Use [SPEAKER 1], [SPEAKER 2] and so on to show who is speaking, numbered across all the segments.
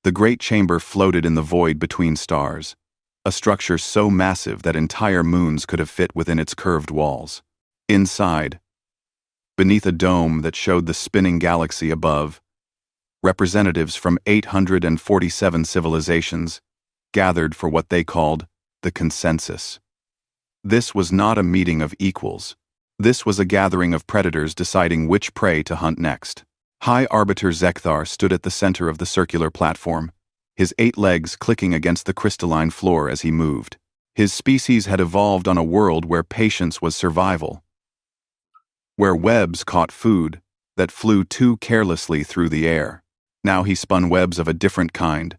[SPEAKER 1] The great chamber floated in the void between stars, a structure so massive that entire moons could have fit within its curved walls. Inside, beneath a dome that showed the spinning galaxy above, representatives from 847 civilizations gathered for what they called the consensus. This was not a meeting of equals. This was a gathering of predators deciding which prey to hunt next. High Arbiter Zekthar stood at the center of the circular platform, his 8 legs clicking against the crystalline floor as he moved. His species had evolved on a world where patience was survival, where webs caught food that flew too carelessly through the air. Now he spun webs of a different kind,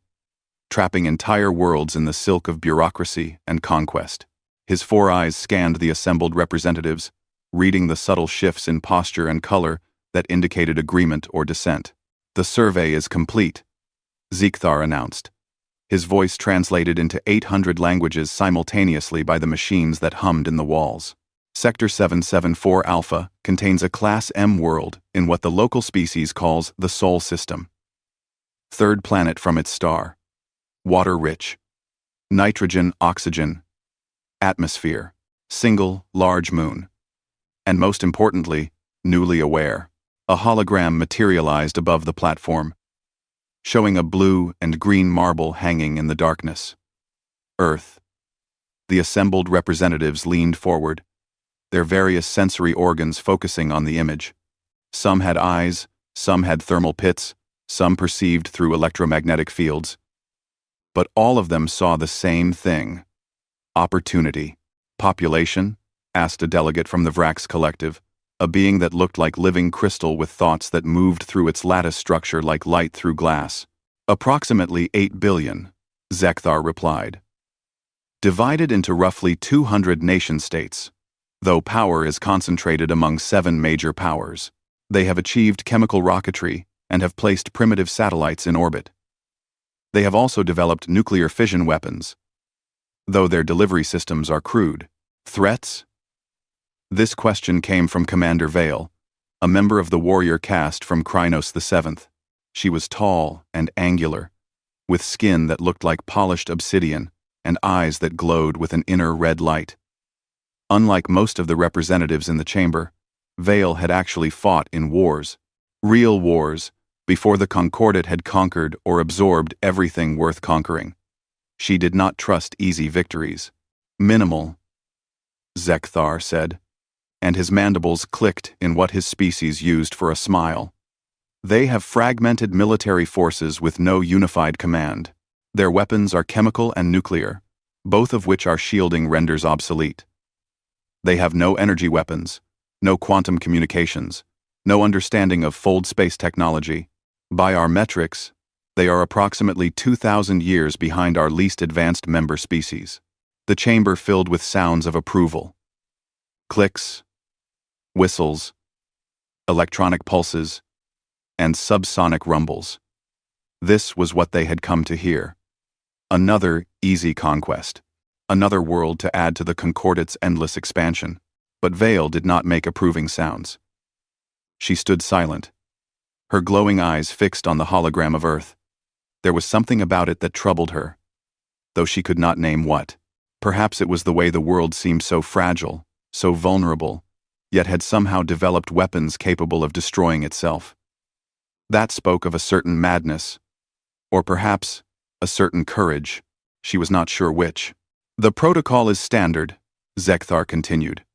[SPEAKER 1] trapping entire worlds in the silk of bureaucracy and conquest. His 4 eyes scanned the assembled representatives, reading the subtle shifts in posture and color that indicated agreement or dissent. "The survey is complete," Zekthar announced. His voice translated into 800 languages simultaneously by the machines that hummed in the walls. Sector 774 Alpha contains a Class M world in what the local species calls the Sol System. 3rd planet from its star. Water-rich. Nitrogen, oxygen. Atmosphere. Single, large moon. And most importantly, newly aware. A hologram materialized above the platform, showing a blue and green marble hanging in the darkness. Earth. The assembled representatives leaned forward, their various sensory organs focusing on the image. Some had eyes, some had thermal pits, some perceived through electromagnetic fields. But all of them saw the same thing. Opportunity. Population? Asked a delegate from the Vrax Collective, a being that looked like living crystal with thoughts that moved through its lattice structure like light through glass. Approximately 8 billion, Zekthar replied. Divided into roughly 200 nation-states. Though power is concentrated among 7 major powers, they have achieved chemical rocketry and have placed primitive satellites in orbit. They have also developed nuclear fission weapons, though their delivery systems are crude. Threats? This question came from Commander Vale, a member of the warrior caste from Krynos VII. She was tall and angular, with skin that looked like polished obsidian and eyes that glowed with an inner red light. Unlike most of the representatives in the chamber, Vale had actually fought in wars, real wars, before the Concordat had conquered or absorbed everything worth conquering. She did not trust easy victories. Minimal, Zekthar said, and his mandibles clicked in what his species used for a smile. They have fragmented military forces with no unified command. Their weapons are chemical and nuclear, both of which our shielding renders obsolete. They have no energy weapons, no quantum communications, no understanding of fold space technology. By our metrics, they are approximately 2,000 years behind our least advanced member species. The chamber filled with sounds of approval. Clicks, whistles, electronic pulses, and subsonic rumbles. This was what they had come to hear. Another easy conquest. Another world to add to the Concordat's endless expansion. But Vale did not make approving sounds. She stood silent, her glowing eyes fixed on the hologram of Earth. There was something about it that troubled her, though she could not name what. Perhaps it was the way the world seemed so fragile, so vulnerable, yet had somehow developed weapons capable of destroying itself. That spoke of a certain madness, or perhaps a certain courage. She was not sure which. "The protocol is standard," Zekthar continued.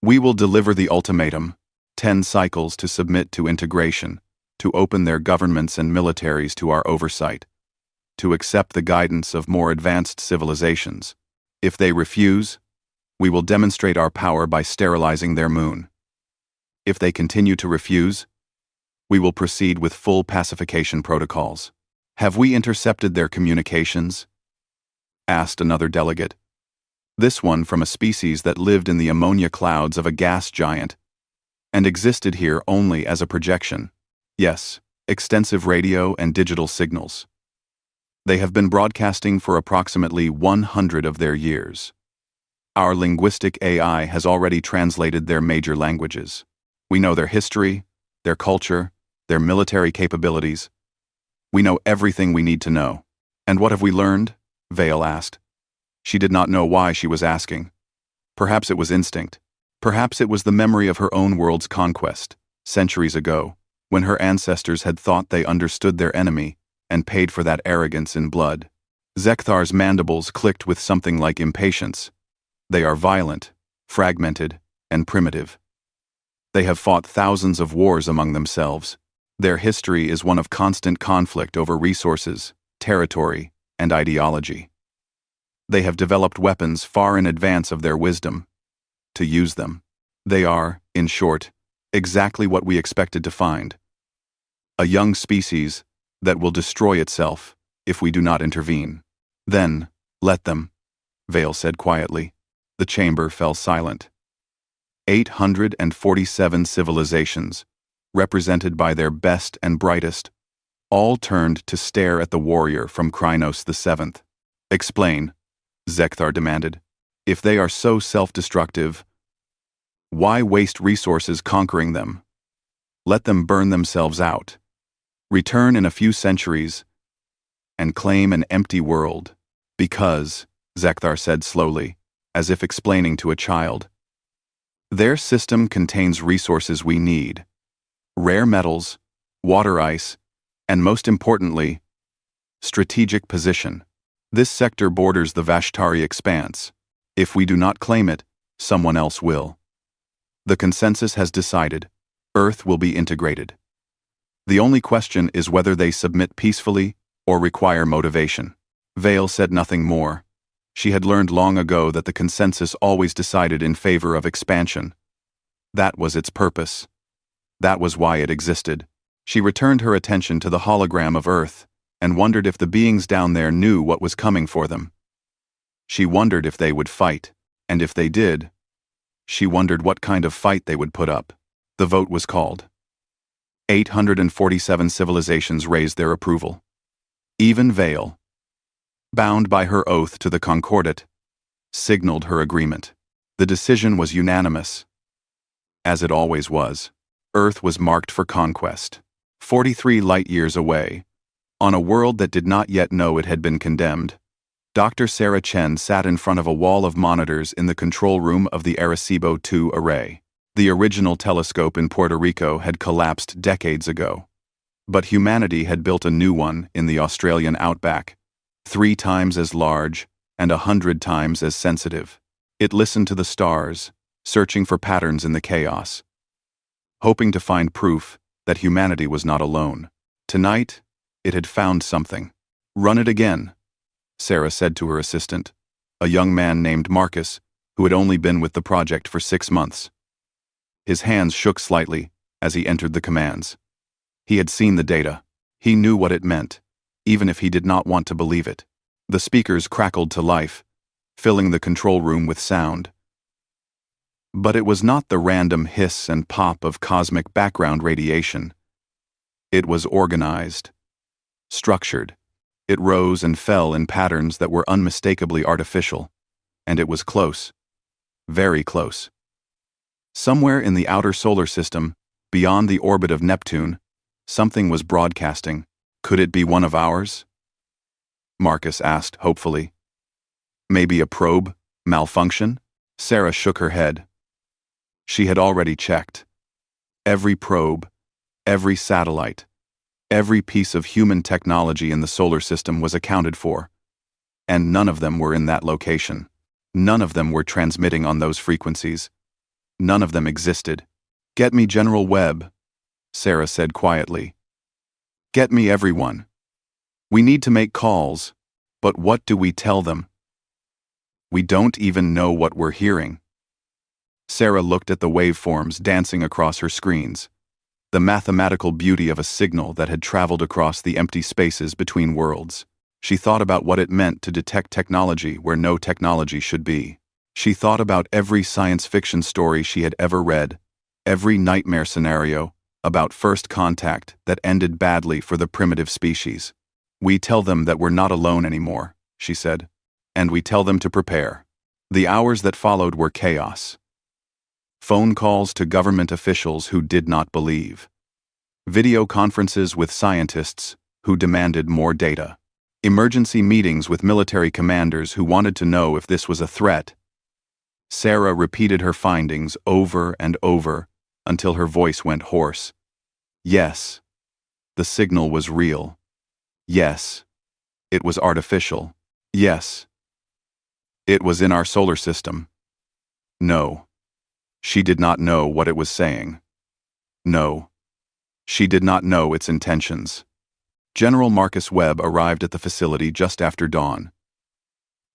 [SPEAKER 1] "We will deliver the ultimatum, 10 cycles to submit to integration, to open their governments and militaries to our oversight, to accept the guidance of more advanced civilizations. If they refuse, we will demonstrate our power by sterilizing their moon. If they continue to refuse, we will proceed with full pacification protocols." "Have we intercepted their communications?" asked another delegate. This one from a species that lived in the ammonia clouds of a gas giant and existed here only as a projection. "Yes, extensive radio and digital signals. They have been broadcasting for approximately 100 of their years. Our linguistic AI has already translated their major languages. We know their history, their culture, their military capabilities. We know everything we need to know. And what have we learned? Vale asked. She did not know why she was asking. Perhaps it was instinct. Perhaps it was the memory of her own world's conquest, centuries ago, when her ancestors had thought they understood their enemy and paid for that arrogance in blood. Zekthar's mandibles clicked with something like impatience. They are violent, fragmented, and primitive. They have fought thousands of wars among themselves. Their history is one of constant conflict over resources, territory, and ideology. They have developed weapons far in advance of their wisdom. To use them. They are, in short, exactly what we expected to find. A young species that will destroy itself if we do not intervene. Then, let them, Vale said quietly. The chamber fell silent. 847 civilizations, represented by their best and brightest, all turned to stare at the warrior from Krynos VII. Explain, Zekthar demanded. If they are so self-destructive, why waste resources conquering them? Let them burn themselves out. Return in a few centuries and claim an empty world. Because, Zekthar said slowly, as if explaining to a child, their system contains resources we need. Rare metals, water ice, and most importantly, strategic position. This sector borders the Vashtari expanse. If we do not claim it, someone else will. The consensus has decided, Earth will be integrated. The only question is whether they submit peacefully or require motivation. Vale said nothing more. She had learned long ago that the consensus always decided in favor of expansion. That was its purpose. That was why it existed. She returned her attention to the hologram of Earth and wondered if the beings down there knew what was coming for them. She wondered if they would fight, and if they did, she wondered what kind of fight they would put up. The vote was called. 847 civilizations raised their approval. Even Vale, bound by her oath to the Concordat, signaled her agreement. The decision was unanimous. As it always was, Earth was marked for conquest. 43 light-years away, on a world that did not yet know it had been condemned, Dr. Sarah Chen sat in front of a wall of monitors in the control room of the Arecibo 2 array. The original telescope in Puerto Rico had collapsed decades ago. But humanity had built a new one in the Australian outback, 3 times as large and 100 times as sensitive. It listened to the stars, searching for patterns in the chaos, hoping to find proof that humanity was not alone. Tonight, it had found something. Run it again, Sarah said to her assistant, a young man named Marcus, who had only been with the project for 6 months. His hands shook slightly as he entered the commands. He had seen the data. He knew what it meant, even if he did not want to believe it. The speakers crackled to life, filling the control room with sound. But it was not the random hiss and pop of cosmic background radiation. It was organized, structured. It rose and fell in patterns that were unmistakably artificial, and it was close, very close. Somewhere in the outer solar system, beyond the orbit of Neptune, something was broadcasting. Could it be one of ours? Marcus asked hopefully. Maybe a probe malfunction? Sarah shook her head. She had already checked. Every probe, every satellite, every piece of human technology in the solar system was accounted for, and none of them were in that location. None of them were transmitting on those frequencies. None of them existed. Get me General Webb, Sarah said quietly. Get me everyone. We need to make calls, but what do we tell them? We don't even know what we're hearing. Sarah looked at the waveforms dancing across her screens, the mathematical beauty of a signal that had traveled across the empty spaces between worlds. She thought about what it meant to detect technology where no technology should be. She thought about every science fiction story she had ever read, every nightmare scenario about first contact that ended badly for the primitive species. We tell them that we're not alone anymore, she said, and we tell them to prepare. The hours that followed were chaos. Phone calls to government officials who did not believe. Video conferences with scientists who demanded more data. Emergency meetings with military commanders who wanted to know if this was a threat. Sarah repeated her findings over and over until her voice went hoarse. Yes, the signal was real. Yes, it was artificial. Yes, it was in our solar system. No, she did not know what it was saying. No, she did not know its intentions. General Marcus Webb arrived at the facility just after dawn.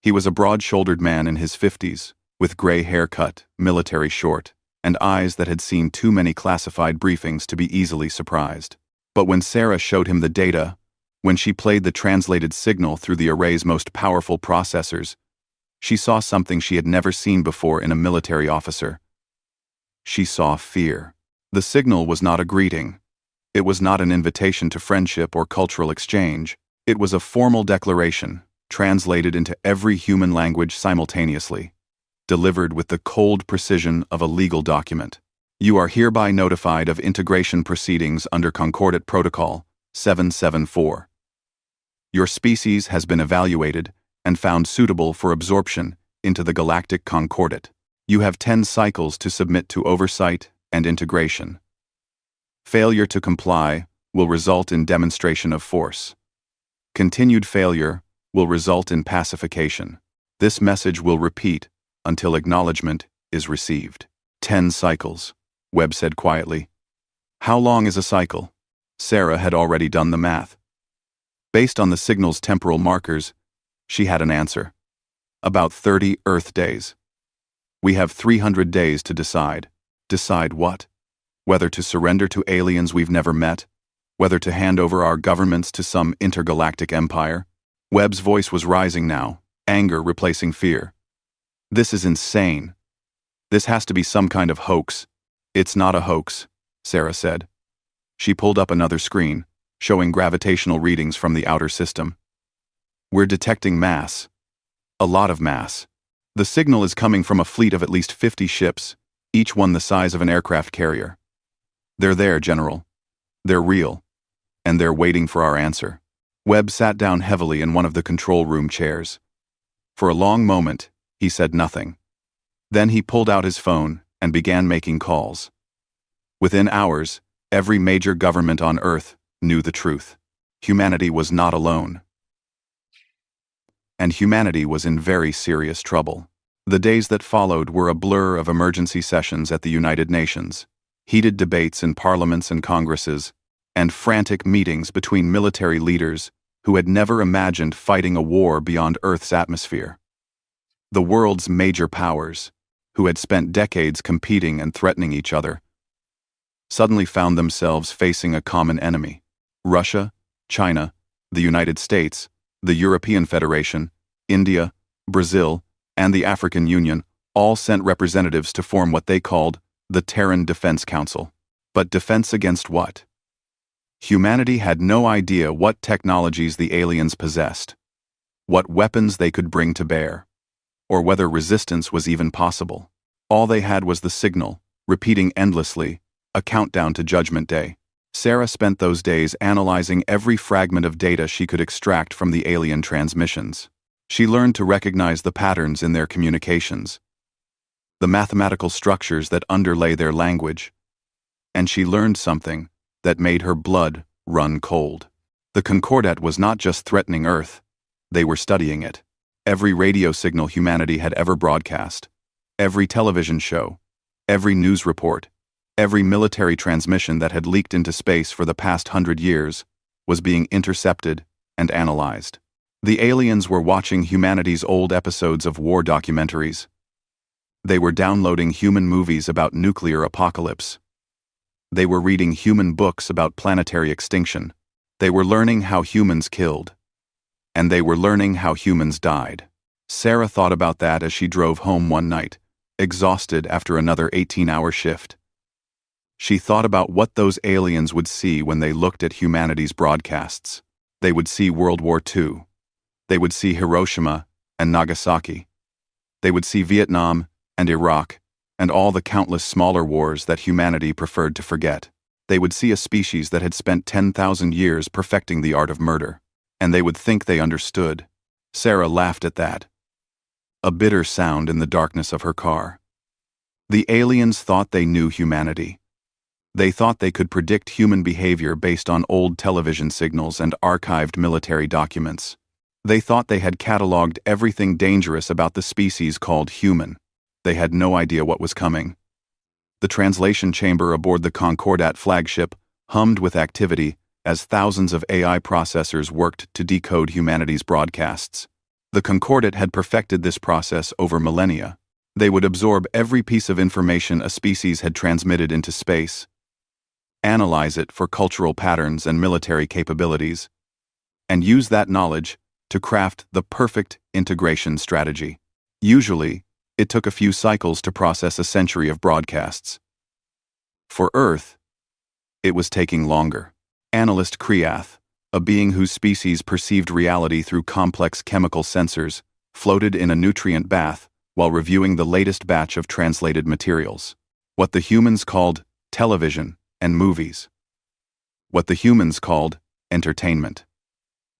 [SPEAKER 1] He was a broad-shouldered man in his 50s, with gray haircut, military short, and eyes that had seen too many classified briefings to be easily surprised. But when Sarah showed him the data, when she played the translated signal through the array's most powerful processors, she saw something she had never seen before in a military officer. She saw fear. The signal was not a greeting. It was not an invitation to friendship or cultural exchange. It was a formal declaration, translated into every human language simultaneously, delivered with the cold precision of a legal document. You are hereby notified of integration proceedings under Concordat Protocol 774. Your species has been evaluated and found suitable for absorption into the galactic concordat. You have 10 cycles to submit to oversight and integration. Failure to comply will result in demonstration of force. Continued failure will result in pacification. This message will repeat until acknowledgement is received. 10 cycles, Webb said quietly. How long is a cycle? Sarah had already done the math. Based on the signal's temporal markers, she had an answer. About 30 Earth days. We have 300 days to decide. Decide what? Whether to surrender to aliens we've never met, whether to hand over our governments to some intergalactic empire. Webb's voice was rising now, anger replacing fear. This is insane. This has to be some kind of hoax. It's not a hoax, Sarah said. She pulled up another screen, showing gravitational readings from the outer system. We're detecting mass. A lot of mass. The signal is coming from a fleet of at least 50 ships, each one the size of an aircraft carrier. They're there, General. They're real. And they're waiting for our answer. Webb sat down heavily in one of the control room chairs. For a long moment, he said nothing. Then he pulled out his phone and began making calls. Within hours, every major government on Earth knew the truth. Humanity was not alone. And humanity was in very serious trouble. The days that followed were a blur of emergency sessions at the United Nations, heated debates in parliaments and congresses, and frantic meetings between military leaders who had never imagined fighting a war beyond Earth's atmosphere. The world's major powers, who had spent decades competing and threatening each other, suddenly found themselves facing a common enemy. Russia, China, the United States, the European Federation, India, Brazil, and the African Union all sent representatives to form what they called the Terran Defense Council. But defense against what? Humanity had no idea what technologies the aliens possessed, what weapons they could bring to bear, or whether resistance was even possible. All they had was the signal, repeating endlessly, a countdown to Judgment Day. Sarah spent those days analyzing every fragment of data she could extract from the alien transmissions. She learned to recognize the patterns in their communications, the mathematical structures that underlay their language, and she learned something that made her blood run cold. The Concordat was not just threatening Earth, they were studying it. Every radio signal humanity had ever broadcast, every television show, every news report, every military transmission that had leaked into space for the past 100 years was being intercepted and analyzed. The aliens were watching humanity's old episodes of war documentaries. They were downloading human movies about nuclear apocalypse. They were reading human books about planetary extinction. They were learning how humans killed. And they were learning how humans died. Sarah thought about that as she drove home one night, exhausted after another 18-hour shift. She thought about what those aliens would see when they looked at humanity's broadcasts. They would see World War II. They would see Hiroshima and Nagasaki. They would see Vietnam and Iraq and all the countless smaller wars that humanity preferred to forget. They would see a species that had spent 10,000 years perfecting the art of murder, and they would think they understood. Sarah laughed at that. A bitter sound in the darkness of her car. The aliens thought they knew humanity. They thought they could predict human behavior based on old television signals and archived military documents. They thought they had cataloged everything dangerous about the species called human. They had no idea what was coming. The translation chamber aboard the Concordat flagship hummed with activity as thousands of AI processors worked to decode humanity's broadcasts. The Concordat had perfected this process over millennia. They would absorb every piece of information a species had transmitted into space, analyze it for cultural patterns and military capabilities, and use that knowledge to craft the perfect integration strategy. Usually, it took a few cycles to process a century of broadcasts. For Earth, it was taking longer. Analyst Kriath, a being whose species perceived reality through complex chemical sensors, floated in a nutrient bath while reviewing the latest batch of translated materials. What the humans called television and movies. What the humans called entertainment.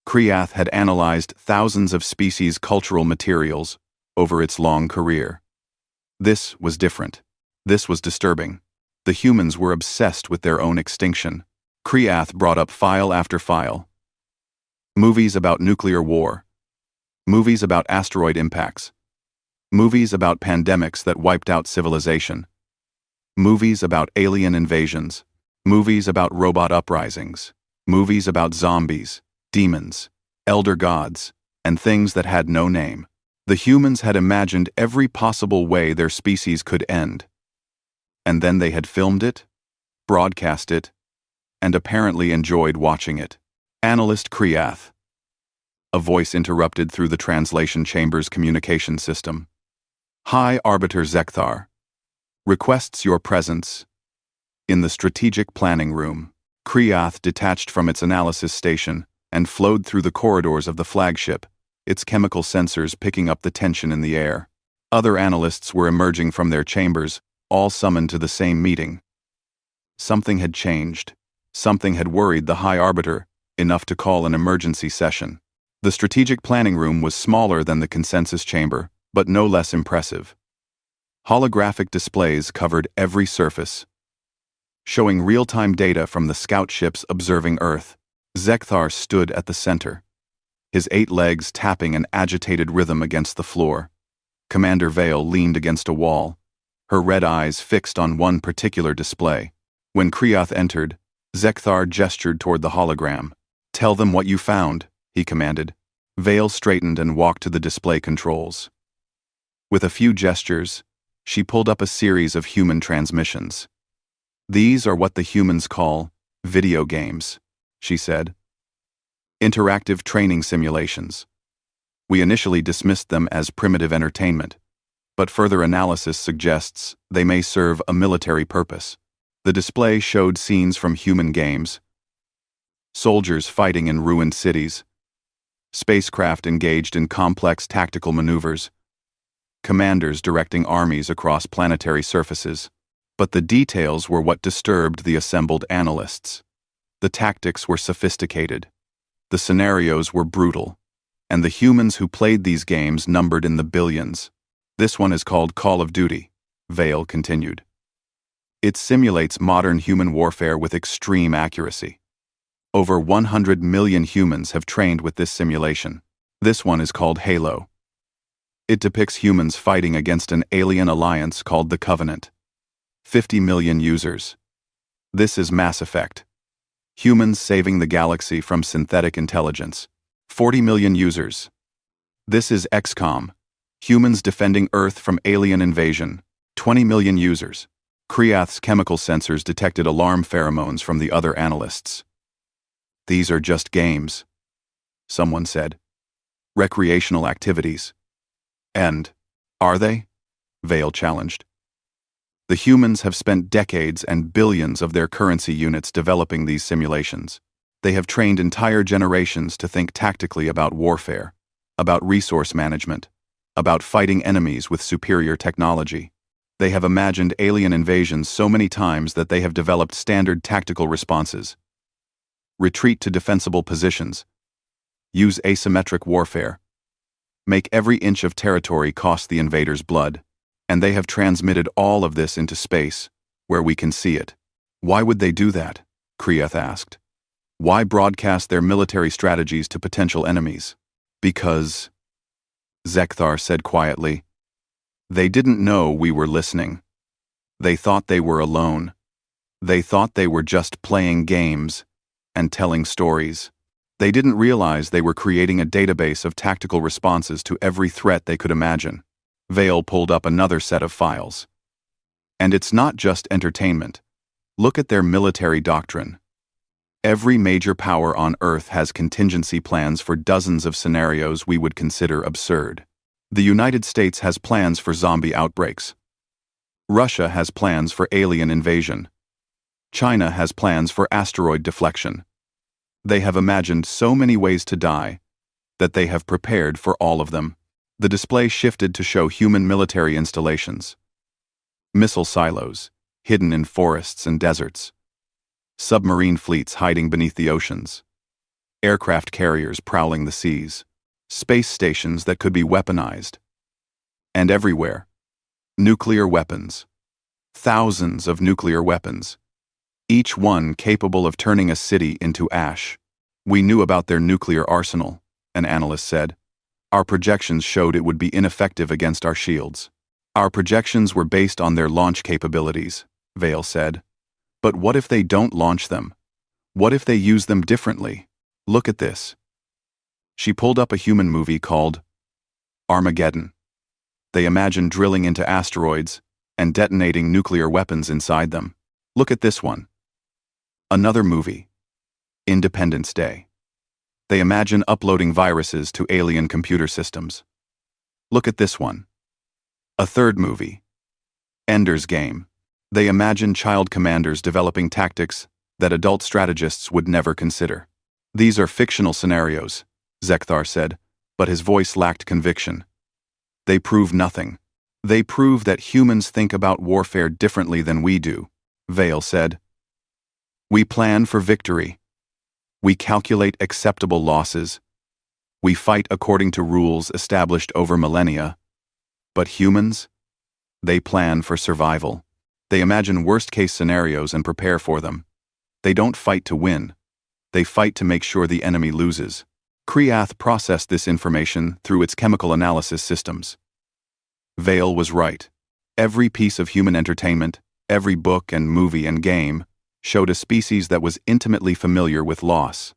[SPEAKER 1] Kriath had analyzed thousands of species' cultural materials over its long career. This was different. This was disturbing. The humans were obsessed with their own extinction. Kriath brought up file after file. Movies about nuclear war. Movies about asteroid impacts. Movies about pandemics that wiped out civilization. Movies about alien invasions. Movies about robot uprisings. Movies about zombies, demons, elder gods, and things that had no name. The humans had imagined every possible way their species could end. And then they had filmed it, broadcast it, and apparently enjoyed watching it. Analyst Kriath. A voice interrupted through the translation chamber's communication system. High Arbiter Zekthar requests your presence in the strategic planning room. Kriath detached from its analysis station and flowed through the corridors of the flagship, its chemical sensors picking up the tension in the air. Other analysts were emerging from their chambers, all summoned to the same meeting. Something had changed. Something had worried the High Arbiter enough to call an emergency session. The strategic planning room was smaller than the consensus chamber, but no less impressive. Holographic displays covered every surface, showing real-time data from the scout ships observing Earth. Zekthar stood at the center, his 8 legs tapping an agitated rhythm against the floor. Commander Vale leaned against a wall, her red eyes fixed on one particular display. When Kriath entered, Zekthar gestured toward the hologram. "Tell them what you found," he commanded. Vale straightened and walked to the display controls. With a few gestures, she pulled up a series of human transmissions. "These are what the humans call video games," she said. "Interactive training simulations. We initially dismissed them as primitive entertainment, but further analysis suggests they may serve a military purpose." The display showed scenes from human games, soldiers fighting in ruined cities, spacecraft engaged in complex tactical maneuvers, commanders directing armies across planetary surfaces. But the details were what disturbed the assembled analysts. The tactics were sophisticated, the scenarios were brutal, and the humans who played these games numbered in the billions. "This one is called Call of Duty," Vale continued. "It simulates modern human warfare with extreme accuracy. Over 100 million humans have trained with this simulation. This one is called Halo. It depicts humans fighting against an alien alliance called the Covenant. 50 million users. This is Mass Effect. Humans saving the galaxy from synthetic intelligence. 40 million users. This is XCOM. Humans defending Earth from alien invasion. 20 million users." Kriath's chemical sensors detected alarm pheromones from the other analysts. "These are just games," someone said. "Recreational activities." "And, are they?" Vale challenged. "The humans have spent decades and billions of their currency units developing these simulations. They have trained entire generations to think tactically about warfare, about resource management, about fighting enemies with superior technology. They have imagined alien invasions so many times that they have developed standard tactical responses. Retreat to defensible positions. Use asymmetric warfare. Make every inch of territory cost the invaders blood. And they have transmitted all of this into space, where we can see it. Why would they do that? Krieth asked. Why broadcast their military strategies to potential enemies? Because, Zekthar said quietly, they didn't know we were listening. They thought they were alone. They thought they were just playing games and telling stories. They didn't realize they were creating a database of tactical responses to every threat they could imagine. Vale pulled up another set of files. And it's not just entertainment. Look at their military doctrine. Every major power on Earth has contingency plans for dozens of scenarios we would consider absurd. The United States has plans for zombie outbreaks. Russia has plans for alien invasion. China has plans for asteroid deflection. They have imagined so many ways to die that they have prepared for all of them. The display shifted to show human military installations. Missile silos, hidden in forests and deserts. Submarine fleets hiding beneath the oceans. Aircraft carriers prowling the seas. Space stations that could be weaponized. And everywhere, nuclear weapons. Thousands of nuclear weapons. Each one capable of turning a city into ash. We knew about their nuclear arsenal, an analyst said. Our projections showed it would be ineffective against our shields. Our projections were based on their launch capabilities, Vale said. But what if they don't launch them? What if they use them differently? Look at this. She pulled up a human movie called Armageddon. They imagine drilling into asteroids and detonating nuclear weapons inside them. Look at this one. Another movie, Independence Day. They imagine uploading viruses to alien computer systems. Look at this one. A third movie, Ender's Game. They imagine child commanders developing tactics that adult strategists would never consider. These are fictional scenarios, Zekthar said, but his voice lacked conviction. They prove nothing. They prove that humans think about warfare differently than we do, Vale said. We plan for victory. We calculate acceptable losses. We fight according to rules established over millennia. But humans? They plan for survival. They imagine worst-case scenarios and prepare for them. They don't fight to win. They fight to make sure the enemy loses. Krieth processed this information through its chemical analysis systems. Vale was right. Every piece of human entertainment, every book and movie and game, showed a species that was intimately familiar with loss.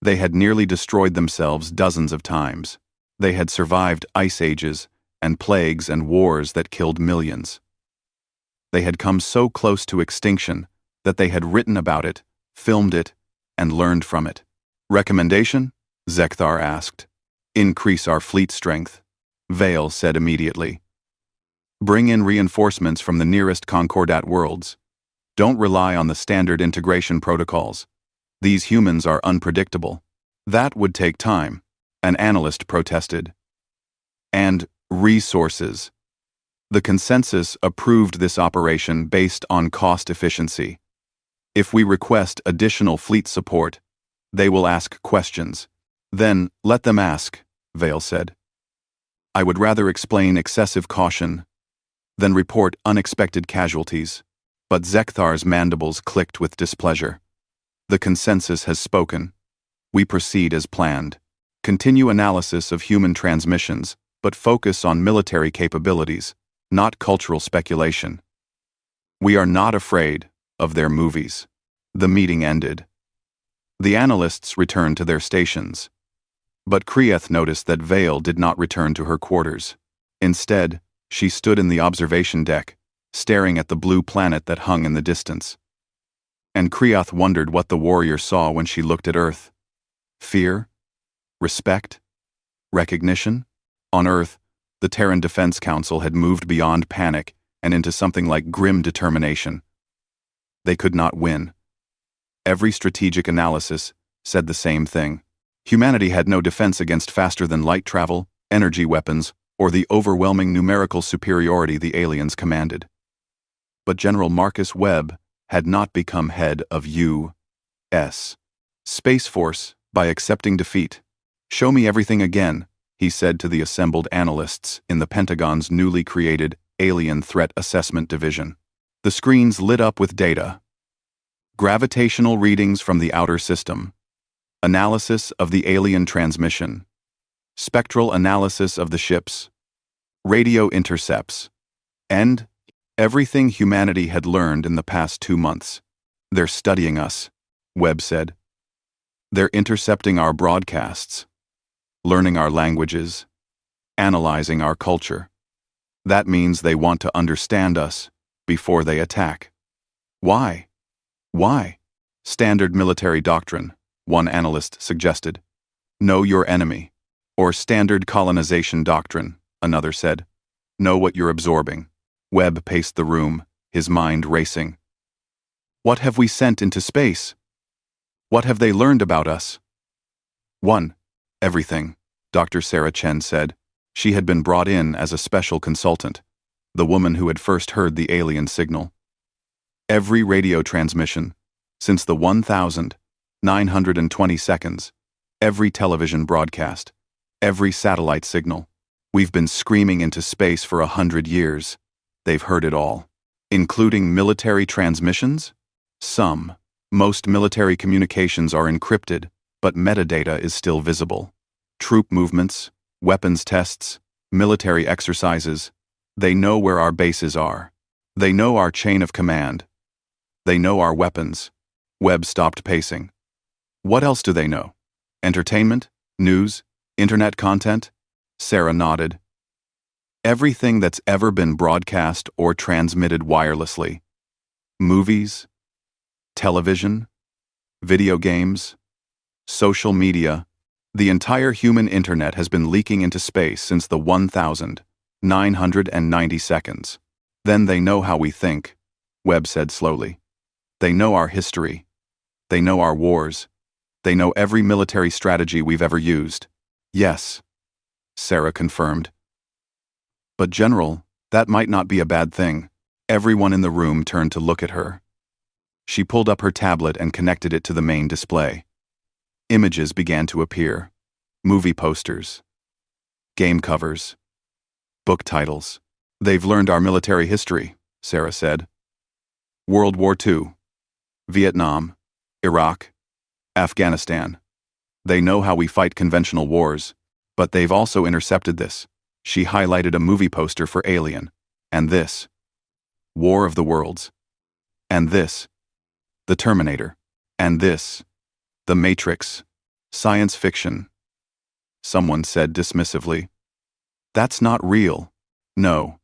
[SPEAKER 1] They had nearly destroyed themselves dozens of times. They had survived ice ages and plagues and wars that killed millions. They had come so close to extinction that they had written about it, filmed it, and learned from it. Recommendation? Zekthar asked. Increase our fleet strength, Vale said immediately. Bring in reinforcements from the nearest Concordat worlds. Don't rely on the standard integration protocols. These humans are unpredictable. That would take time, an analyst protested. And resources. The consensus approved this operation based on cost efficiency. If we request additional fleet support, they will ask questions. Then let them ask, Vale said. I would rather explain excessive caution than report unexpected casualties. But Zekthar's mandibles clicked with displeasure. The consensus has spoken. We proceed as planned. Continue analysis of human transmissions, but focus on military capabilities, not cultural speculation. We are not afraid of their movies. The meeting ended. The analysts returned to their stations. But Krieth noticed that Vale did not return to her quarters. Instead, she stood in the observation deck, staring at the blue planet that hung in the distance. And Krieth wondered what the warrior saw when she looked at Earth. Fear? Respect? Recognition? On Earth, the Terran Defense Council had moved beyond panic and into something like grim determination. They could not win. Every strategic analysis said the same thing. Humanity had no defense against faster-than-light travel, energy weapons, or the overwhelming numerical superiority the aliens commanded. But General Marcus Webb had not become head of U.S. Space Force by accepting defeat. "Show me everything again," he said to the assembled analysts in the Pentagon's newly created Alien Threat Assessment Division. The screens lit up with data. Gravitational readings from the outer system. Analysis of the alien transmission. Spectral analysis of the ships. Radio intercepts. And everything humanity had learned in the past 2 months. "They're studying us," Webb said. "They're intercepting our broadcasts, learning our languages, analyzing our culture. That means they want to understand us before they attack." "Why?" "Why?" "Standard military doctrine," one analyst suggested. "Know your enemy." Or standard colonization doctrine, another said. "Know what you're absorbing." Webb paced the room, his mind racing. What have we sent into space? What have they learned about us? 1. Everything, Dr. Sarah Chen said. She had been brought in as a special consultant, the woman who had first heard the alien signal. Every radio transmission, since the 1,920 seconds, every television broadcast, every satellite signal. We've been screaming into space for 100 years. They've heard it all. Including military transmissions? Some. Most military communications are encrypted, but metadata is still visible. Troop movements, weapons tests, military exercises. They know where our bases are. They know our chain of command. They know our weapons. Webb stopped pacing. What else do they know? Entertainment? News? Internet content? Sarah nodded. Everything that's ever been broadcast or transmitted wirelessly. Movies, television, video games, social media. The entire human internet has been leaking into space since the 1,990 seconds. Then they know how we think, Webb said slowly. They know our history. They know our wars. They know every military strategy we've ever used. Yes, Sarah confirmed. But General, that might not be a bad thing. Everyone in the room turned to look at her. She pulled up her tablet and connected it to the main display. Images began to appear. Movie posters. Game covers. Book titles. They've learned our military history, Sarah said. World War II. Vietnam. Iraq. Afghanistan. They know how we fight conventional wars, but they've also intercepted this. She highlighted a movie poster for Alien. And this. War of the Worlds. And this. The Terminator. And this. The Matrix. Science fiction. Someone said dismissively. That's not real. No.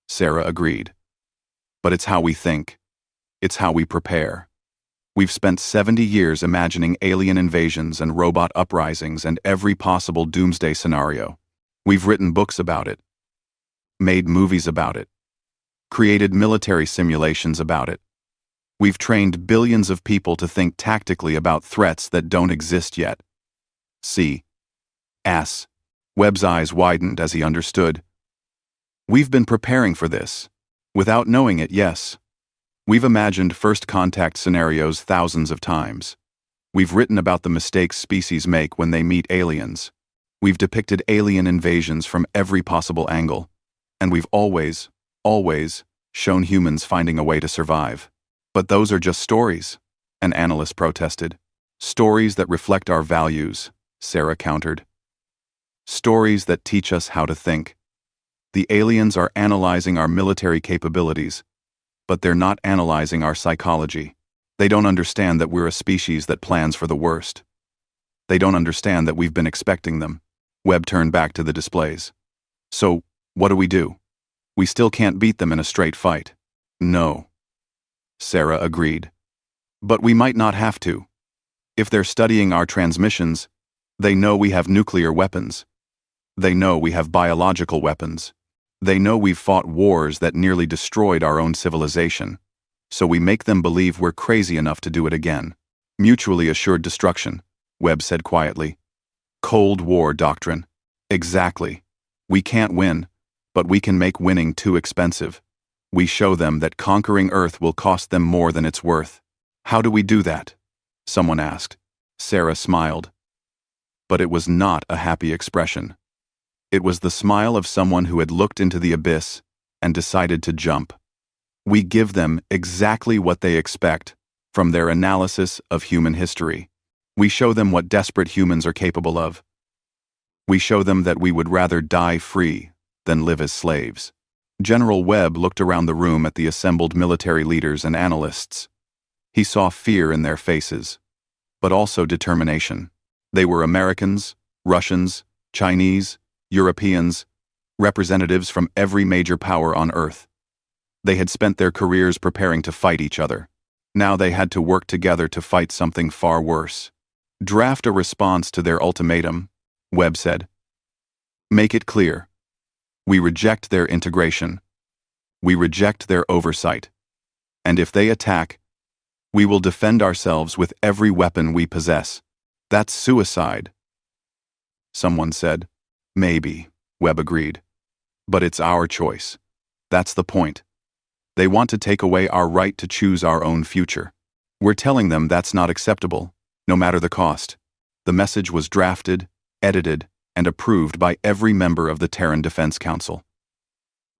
[SPEAKER 1] Sarah agreed. But it's how we think. It's how we prepare. We've spent 70 years imagining alien invasions and robot uprisings and every possible doomsday scenario. We've written books about it. Made movies about it. Created military simulations about it. We've trained billions of people to think tactically about threats that don't exist yet. See. Ass. Webb's eyes widened as he understood. We've been preparing for this. Without knowing it, yes. We've imagined first contact scenarios thousands of times. We've written about the mistakes species make when they meet aliens. We've depicted alien invasions from every possible angle. And we've always shown humans finding a way to survive. But those are just stories, an analyst protested. Stories that reflect our values, Sarah countered. Stories that teach us how to think. The aliens are analyzing our military capabilities, but they're not analyzing our psychology. They don't understand that we're a species that plans for the worst. They don't understand that we've been expecting them. Webb turned back to the displays. So, what do? We still can't beat them in a straight fight. No. Sarah agreed. But we might not have to. If they're studying our transmissions, they know we have nuclear weapons. They know we have biological weapons. They know we've fought wars that nearly destroyed our own civilization. So we make them believe we're crazy enough to do it again. Mutually assured destruction, Webb said quietly. Cold War doctrine. Exactly. We can't win, but we can make winning too expensive. We show them that conquering Earth will cost them more than it's worth. How do we do that? Someone asked. Sarah smiled. But it was not a happy expression. It was the smile of someone who had looked into the abyss and decided to jump. We give them exactly what they expect from their analysis of human history. We show them what desperate humans are capable of. We show them that we would rather die free than live as slaves. General Webb looked around the room at the assembled military leaders and analysts. He saw fear in their faces, but also determination. They were Americans, Russians, Chinese, Europeans, representatives from every major power on Earth. They had spent their careers preparing to fight each other. Now they had to work together to fight something far worse. Draft a response to their ultimatum, Webb said. Make it clear. We reject their integration. We reject their oversight. And if they attack, we will defend ourselves with every weapon we possess. That's suicide. Someone said. Maybe, Webb agreed. But it's our choice. That's the point. They want to take away our right to choose our own future. We're telling them that's not acceptable, no matter the cost. The message was drafted, edited, and approved by every member of the Terran Defense Council.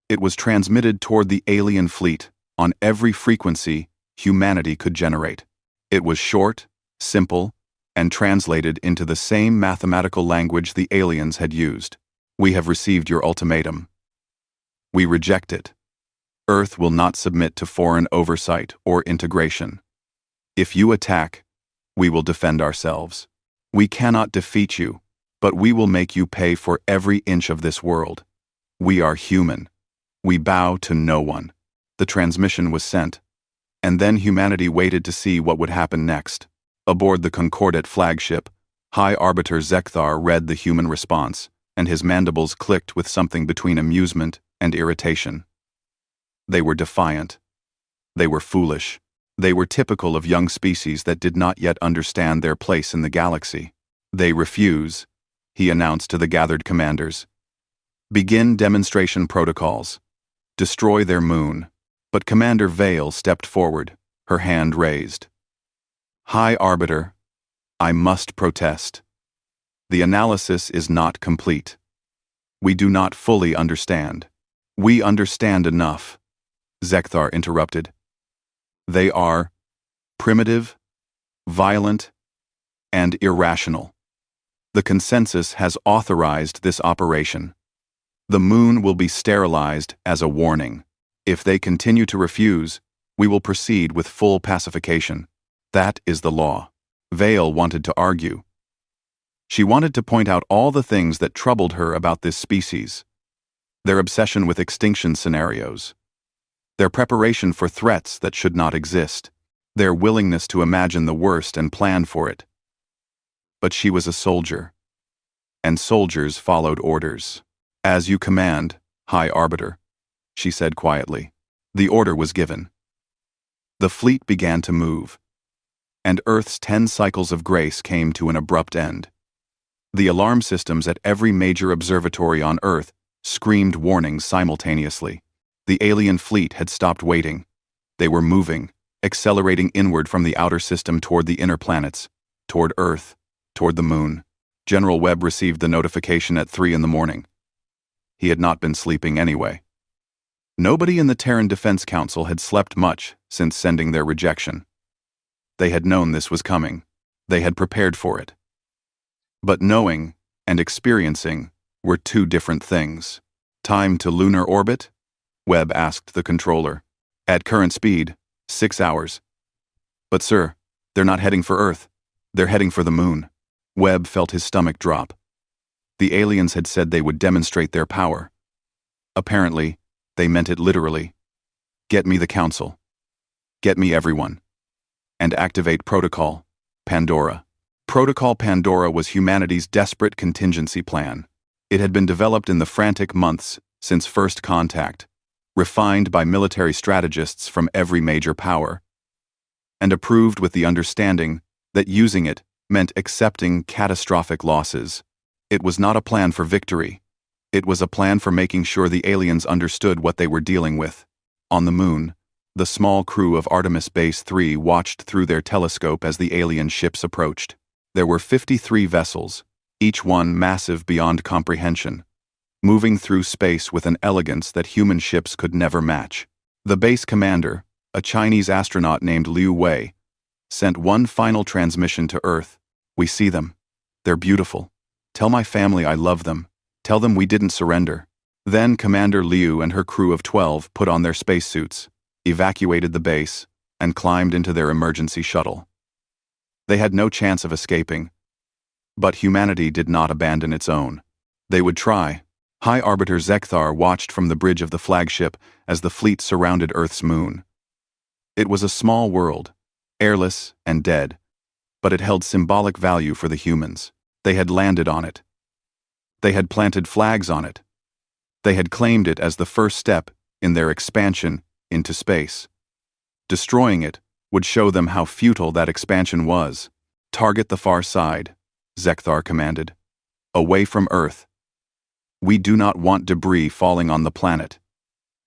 [SPEAKER 1] It was transmitted toward the alien fleet on every frequency humanity could generate. It was short, simple, and translated into the same mathematical language the aliens had used. We have received your ultimatum. We reject it. Earth will not submit to foreign oversight or integration. If you attack, we will defend ourselves. We cannot defeat you, but we will make you pay for every inch of this world. We are human. We bow to no one. The transmission was sent, and then humanity waited to see what would happen next. Aboard the Concordat flagship, High Arbiter Zekthar read the human response, and his mandibles clicked with something between amusement and irritation. They were defiant. They were foolish. They were typical of young species that did not yet understand their place in the galaxy. They refuse, he announced to the gathered commanders. Begin demonstration protocols. Destroy their moon. But Commander Vale stepped forward, her hand raised. High Arbiter, I must protest. The analysis is not complete. We do not fully understand. We understand enough, Zekthar interrupted. They are primitive, violent, and irrational. The consensus has authorized this operation. The moon will be sterilized as a warning. If they continue to refuse, we will proceed with full pacification. That is the law. Vale wanted to argue. She wanted to point out all the things that troubled her about this species. Their obsession with extinction scenarios. Their preparation for threats that should not exist. Their willingness to imagine the worst and plan for it. But she was a soldier. And soldiers followed orders. As you command, High Arbiter, she said quietly. The order was given. The fleet began to move. And Earth's 10 cycles of grace came to an abrupt end. The alarm systems at every major observatory on Earth screamed warnings simultaneously. The alien fleet had stopped waiting. They were moving, accelerating inward from the outer system toward the inner planets, toward Earth, toward the moon. General Webb received the notification at 3 in the morning. He had not been sleeping anyway. Nobody in the Terran Defense Council had slept much since sending their rejection. They had known this was coming. They had prepared for it. But knowing and experiencing were two different things. Time to lunar orbit? Webb asked the controller. At current speed, 6 hours. But sir, they're not heading for Earth. They're heading for the moon. Webb felt his stomach drop. The aliens had said they would demonstrate their power. Apparently, they meant it literally. Get me the council. Get me everyone. And activate Protocol Pandora. Protocol Pandora was humanity's desperate contingency plan. It had been developed in the frantic months since first contact, refined by military strategists from every major power, and approved with the understanding that using it meant accepting catastrophic losses. It was not a plan for victory. It was a plan for making sure the aliens understood what they were dealing with. On the moon, the small crew of Artemis Base 3 watched through their telescope as the alien ships approached. There were 53 vessels, each one massive beyond comprehension, moving through space with an elegance that human ships could never match. The base commander, a Chinese astronaut named Liu Wei, sent one final transmission to Earth. "We see them. They're beautiful. Tell my family I love them. Tell them we didn't surrender." Then Commander Liu and her crew of 12 put on their spacesuits, evacuated the base, and climbed into their emergency shuttle. They had no chance of escaping, but humanity did not abandon its own. They would try. High Arbiter Zekthar watched from the bridge of the flagship as the fleet surrounded Earth's moon. It was a small world, airless and dead, but it held symbolic value for the humans. They had landed on it. They had planted flags on it. They had claimed it as the first step in their expansion into space. Destroying it would show them how futile that expansion was. "Target the far side," Zekthar commanded. "Away from Earth. We do not want debris falling on the planet.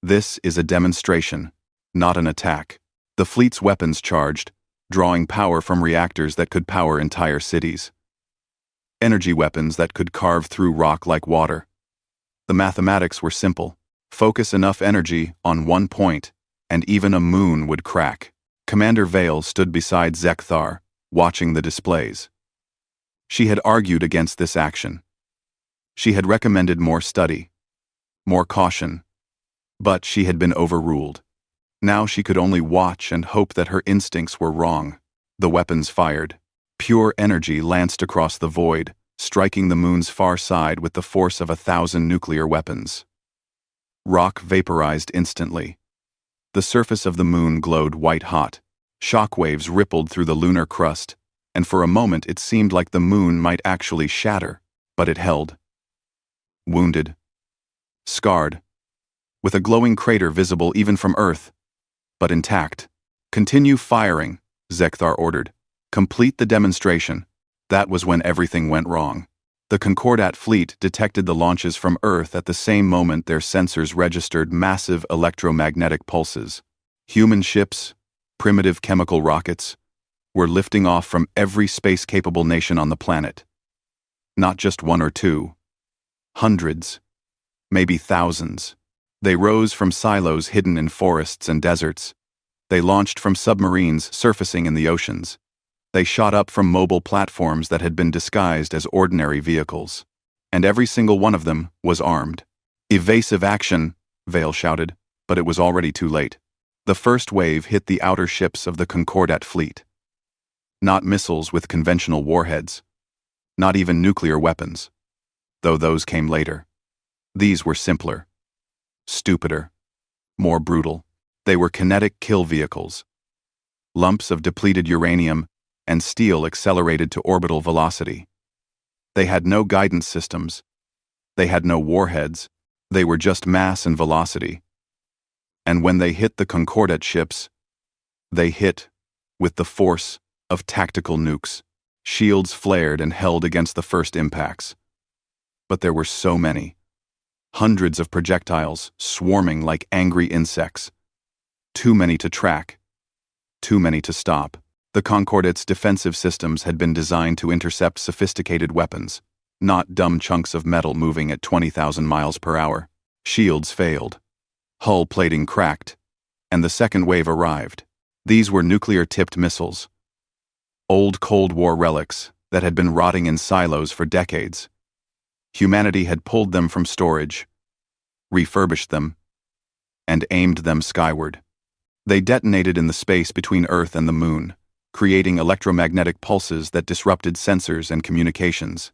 [SPEAKER 1] This is a demonstration, not an attack." The fleet's weapons charged, drawing power from reactors that could power entire cities. Energy weapons that could carve through rock like water. The mathematics were simple. Focus enough energy on one point, and even a moon would crack. Commander Vale stood beside Zekthar, watching the displays. She had argued against this action. She had recommended more study, more caution, but she had been overruled. Now she could only watch and hope that her instincts were wrong. The weapons fired. Pure energy lanced across the void, striking the moon's far side with the force of 1,000 nuclear weapons. Rock vaporized instantly. The surface of the moon glowed white-hot. Shockwaves rippled through the lunar crust, and for a moment it seemed like the moon might actually shatter, but it held. Wounded. Scarred. With a glowing crater visible even from Earth, but intact. "Continue firing," Zekthar ordered. "Complete the demonstration." That was when everything went wrong. The Concordat fleet detected the launches from Earth at the same moment their sensors registered massive electromagnetic pulses. Human ships, primitive chemical rockets, were lifting off from every space-capable nation on the planet. Not just one or two. Hundreds. Maybe thousands. They rose from silos hidden in forests and deserts. They launched from submarines surfacing in the oceans. They shot up from mobile platforms that had been disguised as ordinary vehicles. And every single one of them was armed. "Evasive action," Vale shouted, but it was already too late. The first wave hit the outer ships of the Concordat fleet. Not missiles with conventional warheads. Not even nuclear weapons. Though those came later. These were simpler. Stupider. More brutal. They were kinetic kill vehicles. Lumps of depleted uranium and steel accelerated to orbital velocity. They had no guidance systems. They had no warheads. They were just mass and velocity. And when they hit the Concordat ships, they hit with the force of tactical nukes. Shields flared and held against the first impacts. But there were so many. Hundreds of projectiles swarming like angry insects. Too many to track. Too many to stop. The Concordat's defensive systems had been designed to intercept sophisticated weapons, not dumb chunks of metal moving at 20,000 miles per hour. Shields failed. Hull plating cracked, and the second wave arrived. These were nuclear-tipped missiles. Old Cold War relics that had been rotting in silos for decades. Humanity had pulled them from storage, refurbished them, and aimed them skyward. They detonated in the space between Earth and the Moon, creating electromagnetic pulses that disrupted sensors and communications,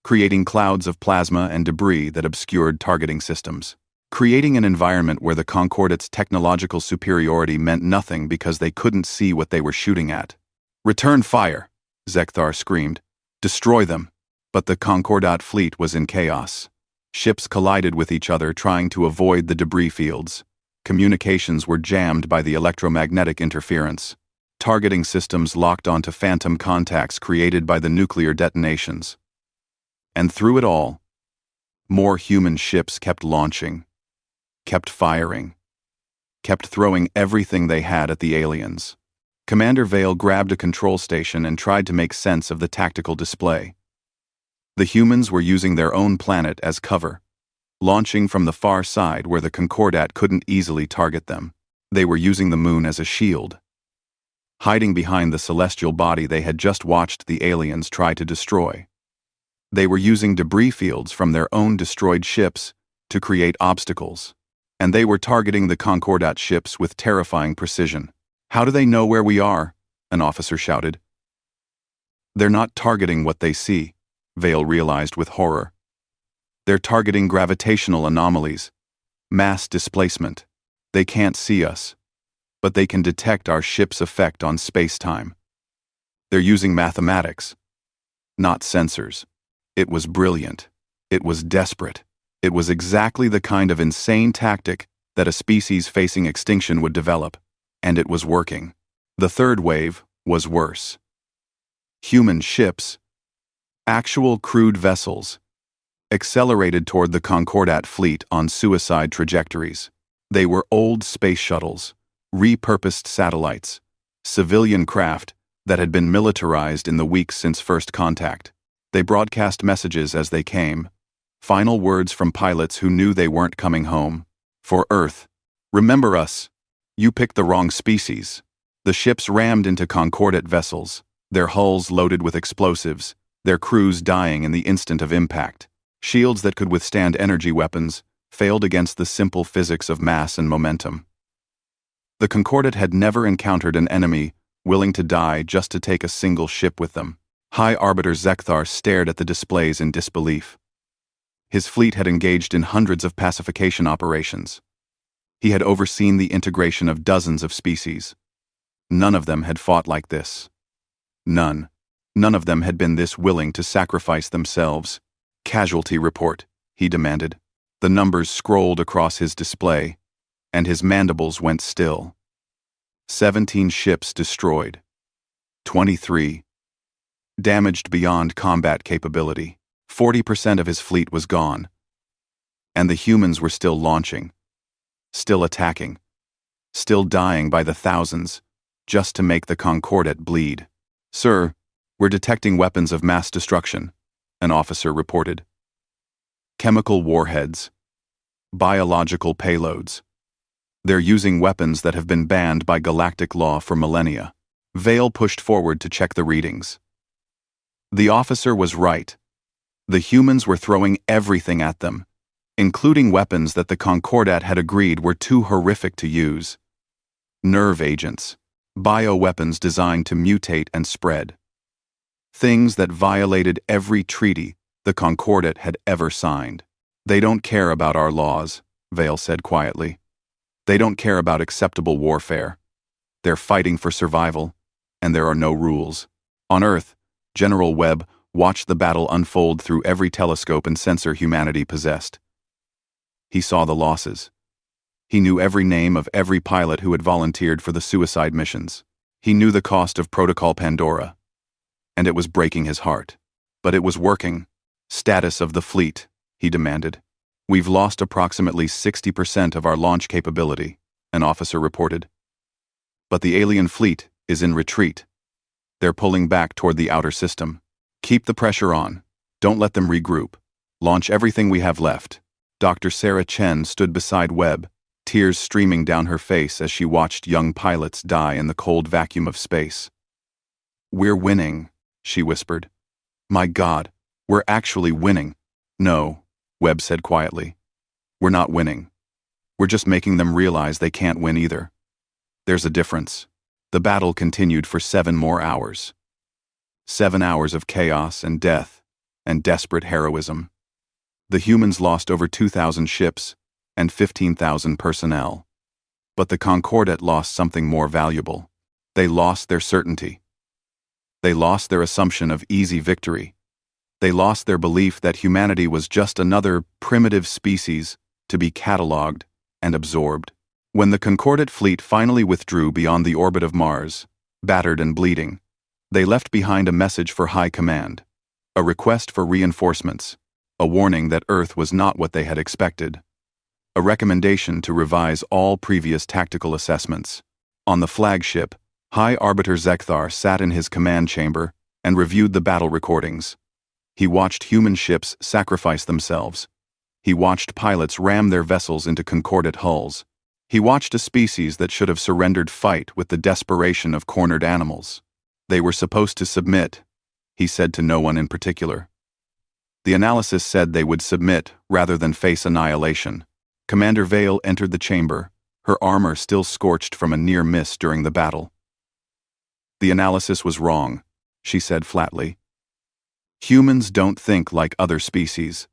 [SPEAKER 1] creating clouds of plasma and debris that obscured targeting systems, creating an environment where the Concordat's technological superiority meant nothing because they couldn't see what they were shooting at. "Return fire," Zekthar screamed. "Destroy them." But the Concordat fleet was in chaos. Ships collided with each other trying to avoid the debris fields. Communications were jammed by the electromagnetic interference. Targeting systems locked onto phantom contacts created by the nuclear detonations. And through it all, More human ships kept launching, kept firing, kept throwing everything they had at the aliens. Commander Vale grabbed a control station and tried to make sense of the tactical display. The humans were using their own planet as cover, launching from the far side where the Concordat couldn't easily target them. They were using the moon as a shield, hiding behind the celestial body they had just watched the aliens try to destroy. They were using debris fields from their own destroyed ships to create obstacles, and they were targeting the Concordat ships with terrifying precision. "How do they know where we are?" an officer shouted. "They're not targeting what they see," Vale realized with horror. "They're targeting gravitational anomalies, mass displacement. They can't see us, but they can detect our ship's effect on space-time. They're using mathematics, not sensors." It was brilliant. It was desperate. It was exactly the kind of insane tactic that a species facing extinction would develop, and it was working. The third wave was worse. Human ships, actual crewed vessels, accelerated toward the Concordat fleet on suicide trajectories. They were old space shuttles, repurposed satellites, civilian craft that had been militarized in the weeks since first contact. They broadcast messages as they came, final words from pilots who knew they weren't coming home. "For Earth, remember us. You picked the wrong species." The ships rammed into Concordat vessels, their hulls loaded with explosives, their crews dying in the instant of impact. Shields that could withstand energy weapons failed against the simple physics of mass and momentum. The Concordat had never encountered an enemy willing to die just to take a single ship with them. High Arbiter Zekthar stared at the displays in disbelief. His fleet had engaged in hundreds of pacification operations. He had overseen the integration of dozens of species. None of them had fought like this. None of them had been this willing to sacrifice themselves. "Casualty report," he demanded. The numbers scrolled across his display, and his mandibles went still. 17 ships destroyed. 23 damaged beyond combat capability. 40% of his fleet was gone. And the humans were still launching, still attacking, still dying by the thousands, just to make the Concordat bleed. "Sir, we're detecting weapons of mass destruction," an officer reported. "Chemical warheads, biological payloads. They're using weapons that have been banned by galactic law for millennia." Vale pushed forward to check the readings. The officer was right. The humans were throwing everything at them, including weapons that the Concordat had agreed were too horrific to use. Nerve agents, bioweapons designed to mutate and spread. Things that violated every treaty the Concordat had ever signed. "They don't care about our laws," Vale said quietly. "They don't care about acceptable warfare. They're fighting for survival, and there are no rules." On Earth, General Webb watched the battle unfold through every telescope and sensor humanity possessed. He saw the losses. He knew every name of every pilot who had volunteered for the suicide missions. He knew the cost of Protocol Pandora. And it was breaking his heart. But it was working. "Status of the fleet," he demanded. "We've lost approximately 60% of our launch capability," an officer reported. "But the alien fleet is in retreat. They're pulling back toward the outer system. Keep the pressure on. Don't let them regroup. Launch everything we have left." Dr. Sarah Chen stood beside Webb, tears streaming down her face as she watched young pilots die in the cold vacuum of space. "We're winning," she whispered. "My God, we're actually winning." "No," Webb said quietly. "We're not winning. We're just making them realize they can't win either. There's a difference." The battle continued for 7 more hours. 7 hours of chaos and death and desperate heroism. The humans lost over 2,000 ships and 15,000 personnel. But the Concordat lost something more valuable. They lost their certainty. They lost their assumption of easy victory. They lost their belief that humanity was just another primitive species to be catalogued and absorbed. When the Concordat fleet finally withdrew beyond the orbit of Mars, battered and bleeding, they left behind a message for High Command, a request for reinforcements, a warning that Earth was not what they had expected, a recommendation to revise all previous tactical assessments. On the flagship, High Arbiter Zekthar sat in his command chamber and reviewed the battle recordings. He watched human ships sacrifice themselves. He watched pilots ram their vessels into concordate hulls. He watched a species that should have surrendered fight with the desperation of cornered animals. They were supposed to submit, he said to no one in particular. The analysis said they would submit rather than face annihilation. Commander Vale entered the chamber, her armor still scorched from a near miss during the battle. The analysis was wrong, she said flatly. Humans don't think like other species.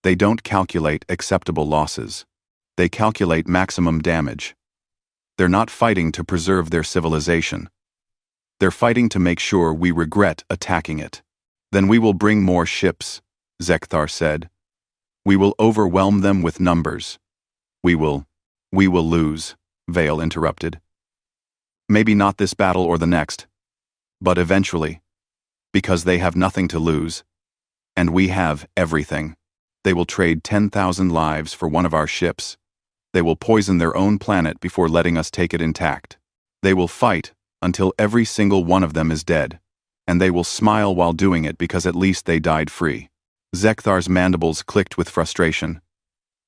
[SPEAKER 1] They don't calculate acceptable losses. They calculate maximum damage. They're not fighting to preserve their civilization. They're fighting to make sure we regret attacking it. Then we will bring more ships, Zekthar said. We will overwhelm them with numbers. We will lose, Vale interrupted. Maybe not this battle or the next, but eventually, because they have nothing to lose, and we have everything. They will trade 10,000 lives for one of our ships. They will poison their own planet before letting us take it intact. They will fight until every single one of them is dead, and they will smile while doing it because at least they died free. Zekthar's mandibles clicked with frustration.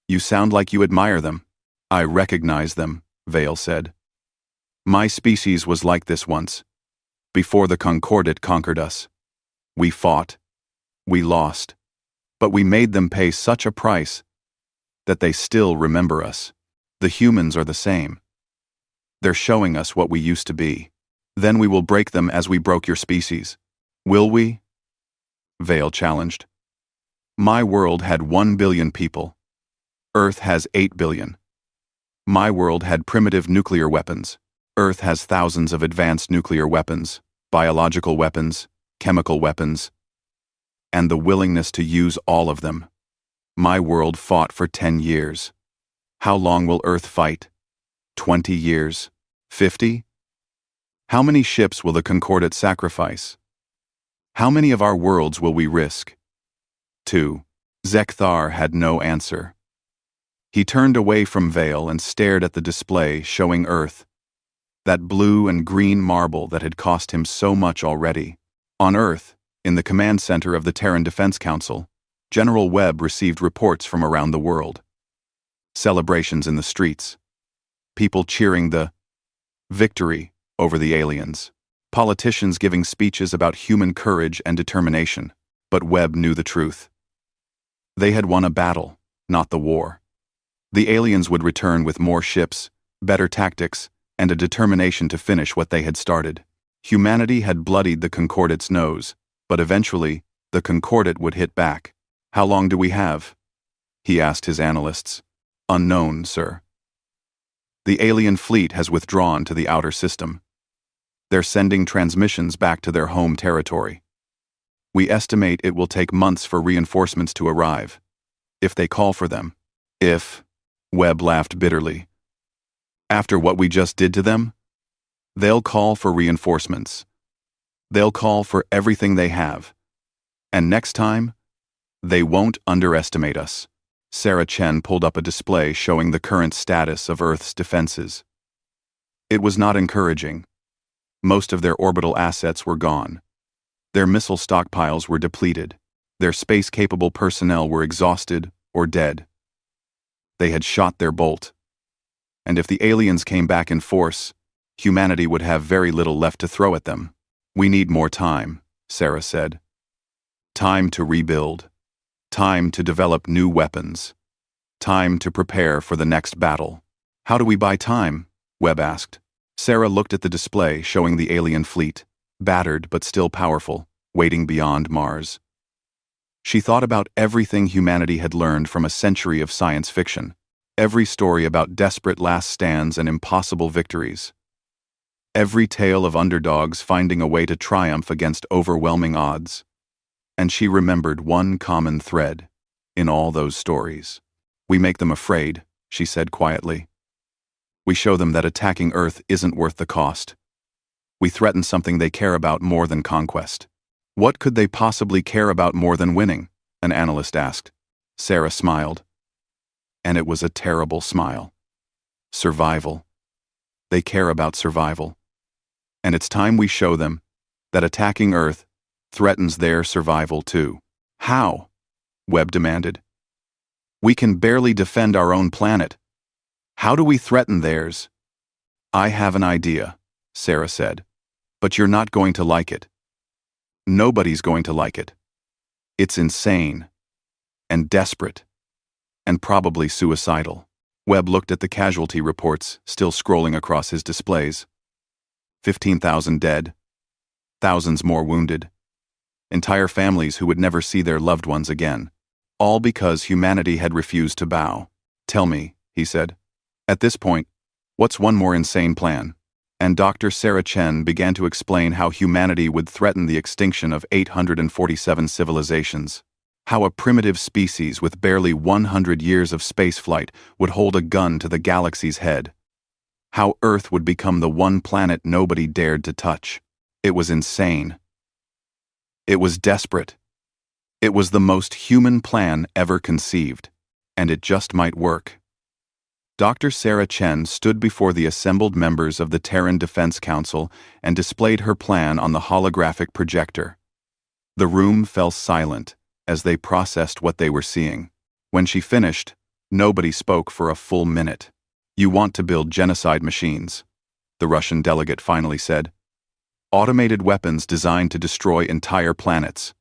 [SPEAKER 1] You sound like you admire them. I recognize them, Vale said. My species was like this once, before the Concordate conquered us. We fought. We lost. But we made them pay such a price that they still remember us. The humans are the same. They're showing us what we used to be. Then we will break them as we broke your species. Will we? Vale challenged. My world had 1 billion people. Earth has 8 billion. My world had primitive nuclear weapons. Earth has thousands of advanced nuclear weapons, biological weapons, chemical weapons, and the willingness to use all of them. My world fought for 10 years. How long will Earth fight? 20 years? 50? How many ships will the Concordate sacrifice? How many of our worlds will we risk? 2. Zekthar had no answer. He turned away from Vale and stared at the display showing Earth, that blue and green marble that had cost him so much already. On Earth, in the command center of the Terran Defense Council, General Webb received reports from around the world. Celebrations in the streets. People cheering the victory over the aliens. Politicians giving speeches about human courage and determination. But Webb knew the truth. They had won a battle, not the war. The aliens would return with more ships, better tactics, and a determination to finish what they had started. Humanity had bloodied the Concordate's nose, but eventually, the Concordate would hit back. How long do we have? He asked his analysts. Unknown, sir. The alien fleet has withdrawn to the outer system. They're sending transmissions back to their home territory. We estimate it will take months for reinforcements to arrive, if they call for them. If, Webb laughed bitterly. After what we just did to them, they'll call for reinforcements. They'll call for everything they have. And next time, they won't underestimate us. Sarah Chen pulled up a display showing the current status of Earth's defenses. It was not encouraging. Most of their orbital assets were gone. Their missile stockpiles were depleted. Their space-capable personnel were exhausted or dead. They had shot their bolt. And if the aliens came back in force, humanity would have very little left to throw at them. We need more time, Sarah said. Time to rebuild. Time to develop new weapons. Time to prepare for the next battle. How do we buy time? Webb asked. Sarah looked at the display showing the alien fleet, battered but still powerful, waiting beyond Mars. She thought about everything humanity had learned from a century of science fiction, every story about desperate last stands and impossible victories. Every tale of underdogs finding a way to triumph against overwhelming odds. And she remembered one common thread in all those stories. We make them afraid, she said quietly. We show them that attacking Earth isn't worth the cost. We threaten something they care about more than conquest. What could they possibly care about more than winning? an analyst asked. Sarah smiled. And it was a terrible smile. Survival. They care about survival. And it's time we show them that attacking Earth threatens their survival too. How? Webb demanded. We can barely defend our own planet. How do we threaten theirs? I have an idea, Sarah said. But you're not going to like it. Nobody's going to like it. It's insane. And desperate. And probably suicidal. Webb looked at the casualty reports, still scrolling across his displays. 15,000 dead. Thousands more wounded. Entire families who would never see their loved ones again. All because humanity had refused to bow. Tell me, he said. At this point, what's one more insane plan? And Dr. Sarah Chen began to explain how humanity would threaten the extinction of 847 civilizations. How a primitive species with barely 100 years of spaceflight would hold a gun to the galaxy's head. How Earth would become the one planet nobody dared to touch. It was insane. It was desperate. It was the most human plan ever conceived, and it just might work. Dr. Sarah Chen stood before the assembled members of the Terran Defense Council and displayed her plan on the holographic projector. The room fell silent as they processed what they were seeing. When she finished, nobody spoke for a full minute. You want to build genocide machines, the Russian delegate finally said. Automated weapons designed to destroy entire planets.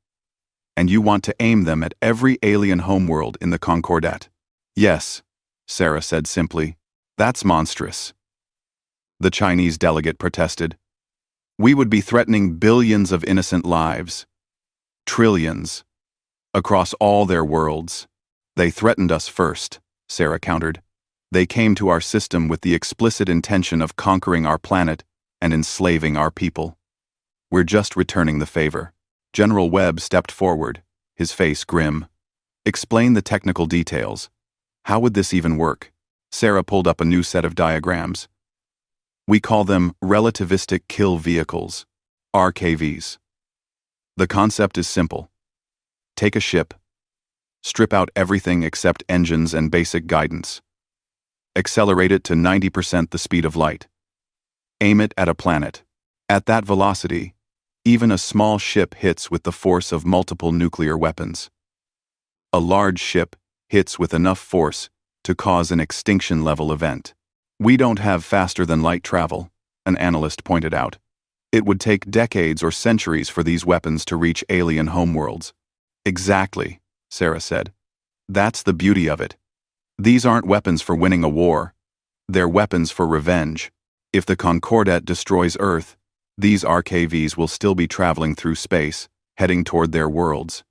[SPEAKER 1] And you want to aim them at every alien homeworld in the Concordat. Yes, Sarah said simply. That's monstrous. The Chinese delegate protested. We would be threatening billions of innocent lives. Trillions. Across all their worlds. They threatened us first, Sarah countered. They came to our system with the explicit intention of conquering our planet and enslaving our people. We're just returning the favor. General Webb stepped forward, his face grim. Explain the technical details. How would this even work? Sarah pulled up a new set of diagrams. We call them relativistic kill vehicles, RKVs. The concept is simple. Take a ship, strip out everything except engines and basic guidance. Accelerate it to 90% the speed of light. Aim it at a planet. At that velocity, even a small ship hits with the force of multiple nuclear weapons. A large ship hits with enough force to cause an extinction-level event. We don't have faster-than-light travel, an analyst pointed out. It would take decades or centuries for these weapons to reach alien homeworlds. Exactly, Sarah said. That's the beauty of it. These aren't weapons for winning a war. They're weapons for revenge. If the Concordat destroys Earth, these RKVs will still be traveling through space, heading toward their worlds.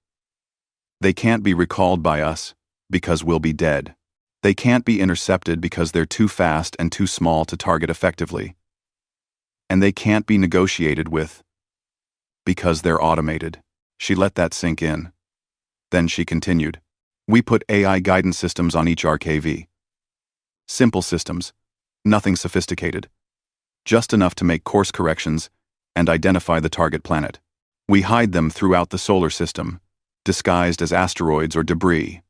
[SPEAKER 1] They can't be recalled by us, because we'll be dead. They can't be intercepted because they're too fast and too small to target effectively. And they can't be negotiated with, because they're automated. She let that sink in. Then she continued. We put AI guidance systems on each RKV. Simple systems, nothing sophisticated. Just enough to make course corrections and identify the target planet. We hide them throughout the solar system, disguised as asteroids or debris.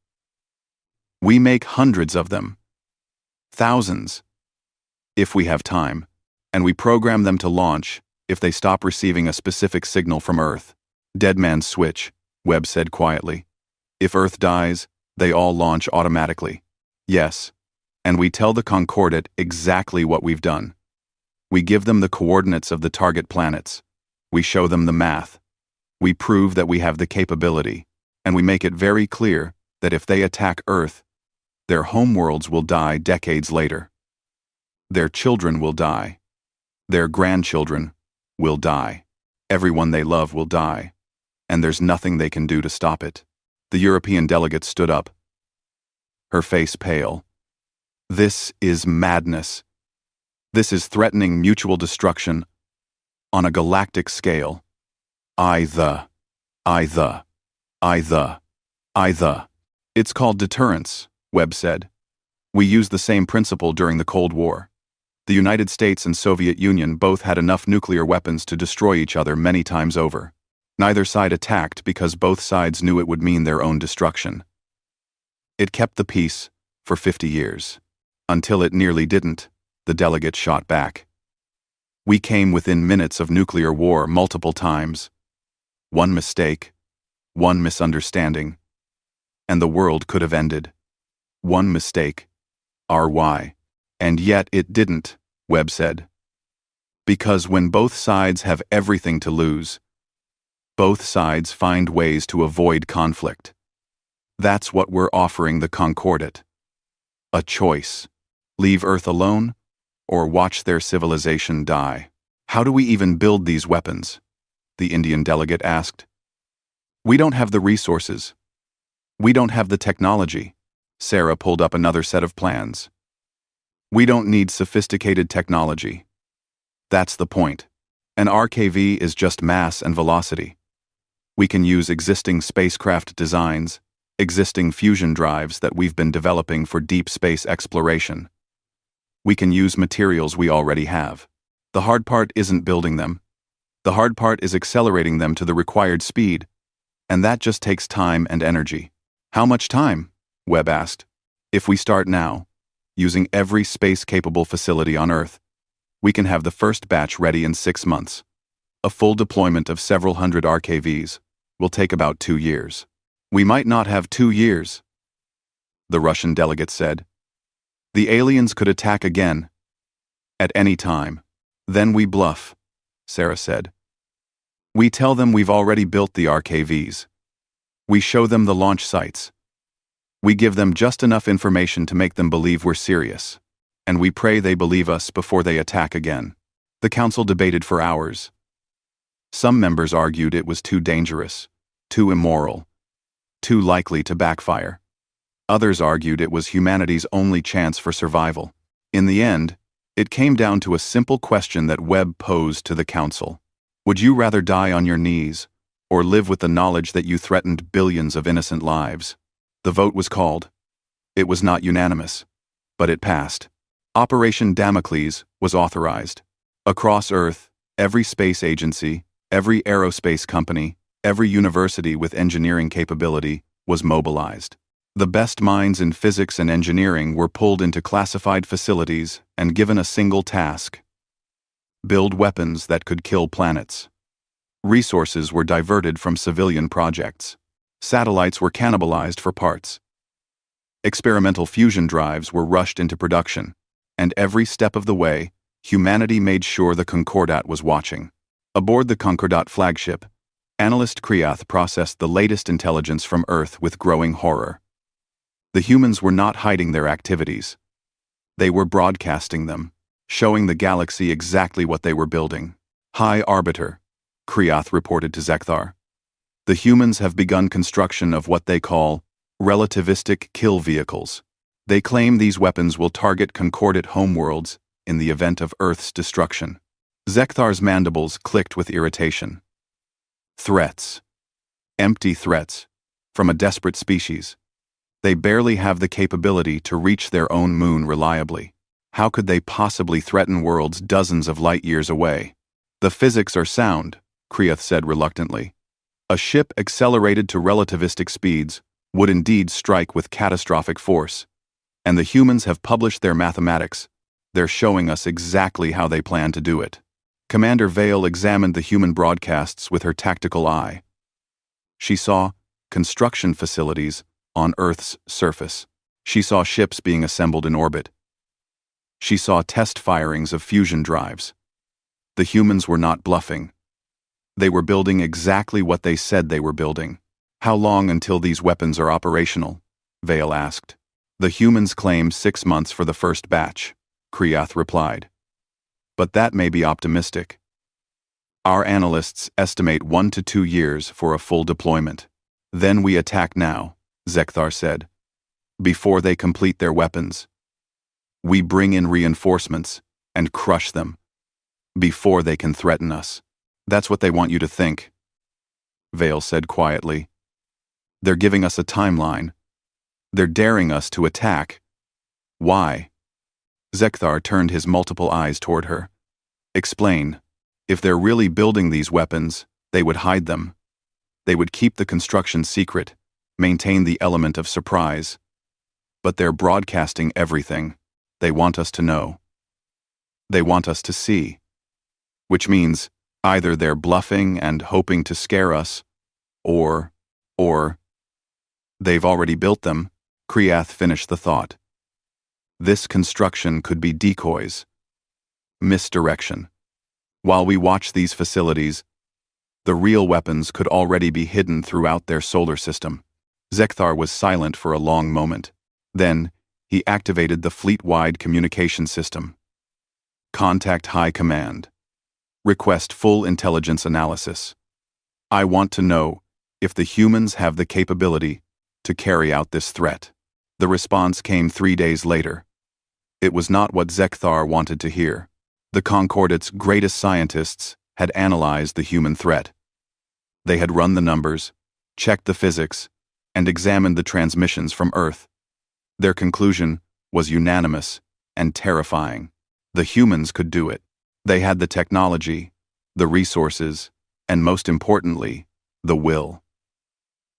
[SPEAKER 1] We make hundreds of them. Thousands. If we have time. And we program them to launch if they stop receiving a specific signal from Earth. Dead man's switch, Webb said quietly. If Earth dies, they all launch automatically. Yes. And we tell the Concordat exactly what we've done. We give them the coordinates of the target planets. We show them the math. We prove that we have the capability. And we make it very clear that if they attack Earth, their homeworlds will die decades later. Their children will die. Their grandchildren will die. Everyone they love will die. And there's nothing they can do to stop it. The European delegate stood up, her face pale. This is madness. This is threatening mutual destruction on a galactic scale. It's called deterrence, Webb said. We used the same principle during the Cold War. The United States and Soviet Union both had enough nuclear weapons to destroy each other many times over. Neither side attacked because both sides knew it would mean their own destruction. It kept the peace for 50 years. Until it nearly didn't, the delegate shot back. We came within minutes of nuclear war multiple times. One mistake, one misunderstanding, and the world could have ended. One mistake, RY. And yet it didn't, Webb said. Because when both sides have everything to lose, both sides find ways to avoid conflict. That's what we're offering the Concordat. A choice. Leave Earth alone, or watch their civilization die. How do we even build these weapons? The Indian delegate asked. We don't have the resources. We don't have the technology. Sarah pulled up another set of plans. We don't need sophisticated technology. That's the point. An RKV is just mass and velocity. We can use existing spacecraft designs, existing fusion drives that we've been developing for deep space exploration. We can use materials we already have. The hard part isn't building them. The hard part is accelerating them to the required speed, and that just takes time and energy. How much time? Webb asked. If we start now, using every space-capable facility on Earth, we can have the first batch ready in 6 months. A full deployment of several hundred RKVs will take about 2 years. We might not have 2 years, the Russian delegate said. The aliens could attack again, at any time. Then we bluff, Sarah said. We tell them we've already built the RKVs. We show them the launch sites. We give them just enough information to make them believe we're serious, and we pray they believe us before they attack again. The council debated for hours. Some members argued it was too dangerous, too immoral, too likely to backfire. Others argued it was humanity's only chance for survival. In the end, it came down to a simple question that Webb posed to the council. Would you rather die on your knees, or live with the knowledge that you threatened billions of innocent lives? The vote was called. It was not unanimous, but it passed. Operation Damocles was authorized. Across Earth, every space agency, every aerospace company, every university with engineering capability was mobilized. The best minds in physics and engineering were pulled into classified facilities and given a single task: build weapons that could kill planets. Resources were diverted from civilian projects. Satellites were cannibalized for parts. Experimental fusion drives were rushed into production, and every step of the way, humanity made sure the Concordat was watching. Aboard the Concordat flagship, analyst Kriath processed the latest intelligence from Earth with growing horror. The humans were not hiding their activities. They were broadcasting them, showing the galaxy exactly what they were building. High Arbiter, Kriath reported to Zekthar. The humans have begun construction of what they call relativistic kill vehicles. They claim these weapons will target Concordat homeworlds in the event of Earth's destruction. Zekthar's mandibles clicked with irritation. Threats. Empty threats. From a desperate species. They barely have the capability to reach their own moon reliably. How could they possibly threaten worlds dozens of light years away? The physics are sound, Kriath said reluctantly. A ship accelerated to relativistic speeds would indeed strike with catastrophic force. And the humans have published their mathematics. They're showing us exactly how they plan to do it. Commander Vale examined the human broadcasts with her tactical eye. She saw construction facilities on Earth's surface. She saw ships being assembled in orbit. She saw test firings of fusion drives. The humans were not bluffing. They were building exactly what they said they were building. How long until these weapons are operational? Vale asked. The humans claim 6 months for the first batch, Kriath replied. But that may be optimistic. Our analysts estimate 1 to 2 years for a full deployment. Then we attack now, Zekthar said. Before they complete their weapons. We bring in reinforcements and crush them. Before they can threaten us. That's what they want you to think, Vale said quietly. They're giving us a timeline. They're daring us to attack. Why? Zekthar turned his multiple eyes toward her. Explain. If they're really building these weapons, they would hide them. They would keep the construction secret, maintain the element of surprise. But they're broadcasting everything. They want us to know. They want us to see. Which means either they're bluffing and hoping to scare us, or they've already built them. Kriath finished the thought. This construction could be decoys. Misdirection. While we watch these facilities, the real weapons could already be hidden throughout their solar system. Zekthar was silent for a long moment. Then, he activated the fleet-wide communication system. Contact High Command. Request full intelligence analysis. I want to know if the humans have the capability to carry out this threat. The response came 3 days later. It was not what Zekthar wanted to hear. The Concordate's greatest scientists had analyzed the human threat. They had run the numbers, checked the physics, and examined the transmissions from Earth. Their conclusion was unanimous and terrifying. The humans could do it. They had the technology, the resources, and most importantly, the will.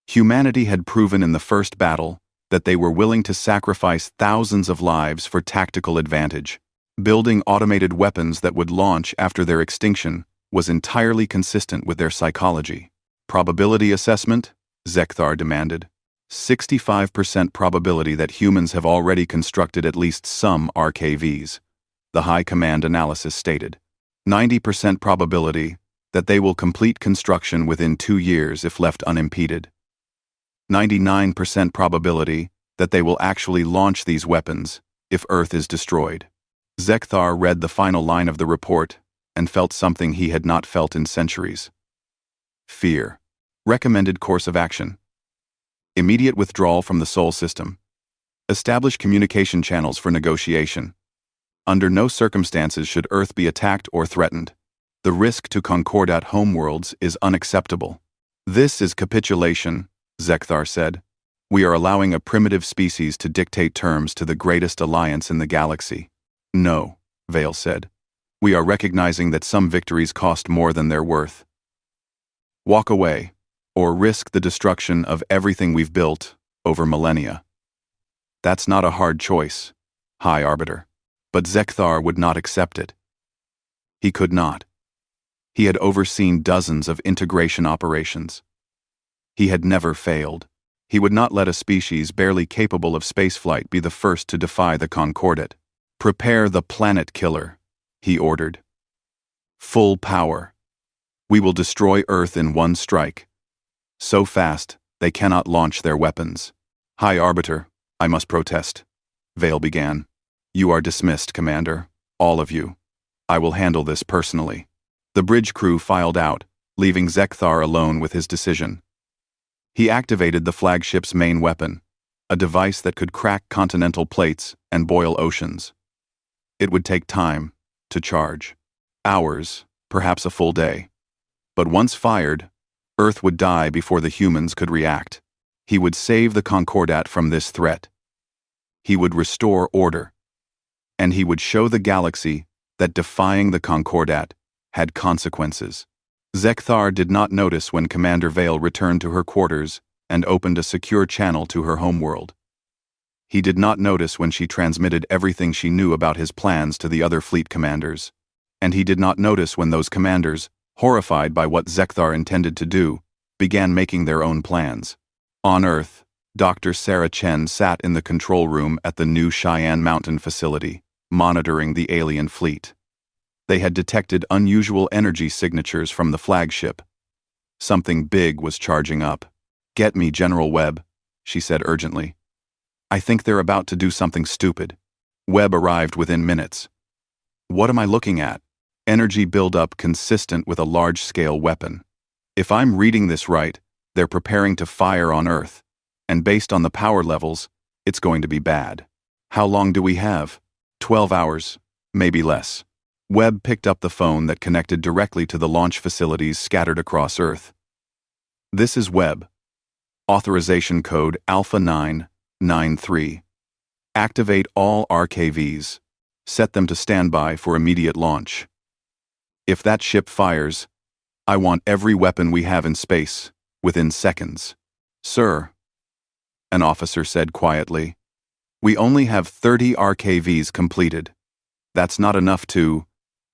[SPEAKER 1] Humanity had proven in the first battle that they were willing to sacrifice thousands of lives for tactical advantage. Building automated weapons that would launch after their extinction was entirely consistent with their psychology. Probability assessment? Zekthar demanded. 65% probability that humans have already constructed at least some RKVs, the High Command analysis stated. 90% probability that they will complete construction within 2 years if left unimpeded. 99% probability that they will actually launch these weapons if Earth is destroyed. Zekthar read the final line of the report and felt something he had not felt in centuries. Fear. Recommended course of action. Immediate withdrawal from the Sol system. Establish communication channels for negotiation. Under no circumstances should Earth be attacked or threatened. The risk to Concordat homeworlds is unacceptable. This is capitulation, Zekthar said. We are allowing a primitive species to dictate terms to the greatest alliance in the galaxy. No, Vale said. We are recognizing that some victories cost more than they're worth. Walk away, or risk the destruction of everything we've built over millennia. That's not a hard choice, High Arbiter. But Zekthar would not accept it. He could not. He had overseen dozens of integration operations. He had never failed. He would not let a species barely capable of spaceflight be the first to defy the Concordate. Prepare the planet killer, he ordered. Full power. We will destroy Earth in one strike. So fast, they cannot launch their weapons. High Arbiter, I must protest. Vale began. You are dismissed, Commander. All of you. I will handle this personally. The bridge crew filed out, leaving Zekthar alone with his decision. He activated the flagship's main weapon, a device that could crack continental plates and boil oceans. It would take time to charge. Hours, perhaps a full day. But once fired, Earth would die before the humans could react. He would save the Concordat from this threat. He would restore order. And he would show the galaxy that defying the Concordat had consequences. Zekthar did not notice when Commander Vale returned to her quarters and opened a secure channel to her homeworld. He did not notice when she transmitted everything she knew about his plans to the other fleet commanders. And he did not notice when those commanders, horrified by what Zekthar intended to do, began making their own plans. On Earth, Dr. Sarah Chen sat in the control room at the new Cheyenne Mountain facility, monitoring the alien fleet. They had detected unusual energy signatures from the flagship. Something big was charging up. Get me General Webb, she said urgently. I think they're about to do something stupid. Webb arrived within minutes. What am I looking at? Energy buildup consistent with a large-scale weapon. If I'm reading this right, they're preparing to fire on Earth, and based on the power levels, it's going to be bad. How long do we have? 12 hours, maybe less. Webb picked up the phone that connected directly to the launch facilities scattered across Earth. This is Webb. Authorization code Alpha 993. Activate all RKVs. Set them to standby for immediate launch. If that ship fires, I want every weapon we have in space within seconds. "Sir," an officer said quietly, "we only have 30 RKVs completed. That's not enough to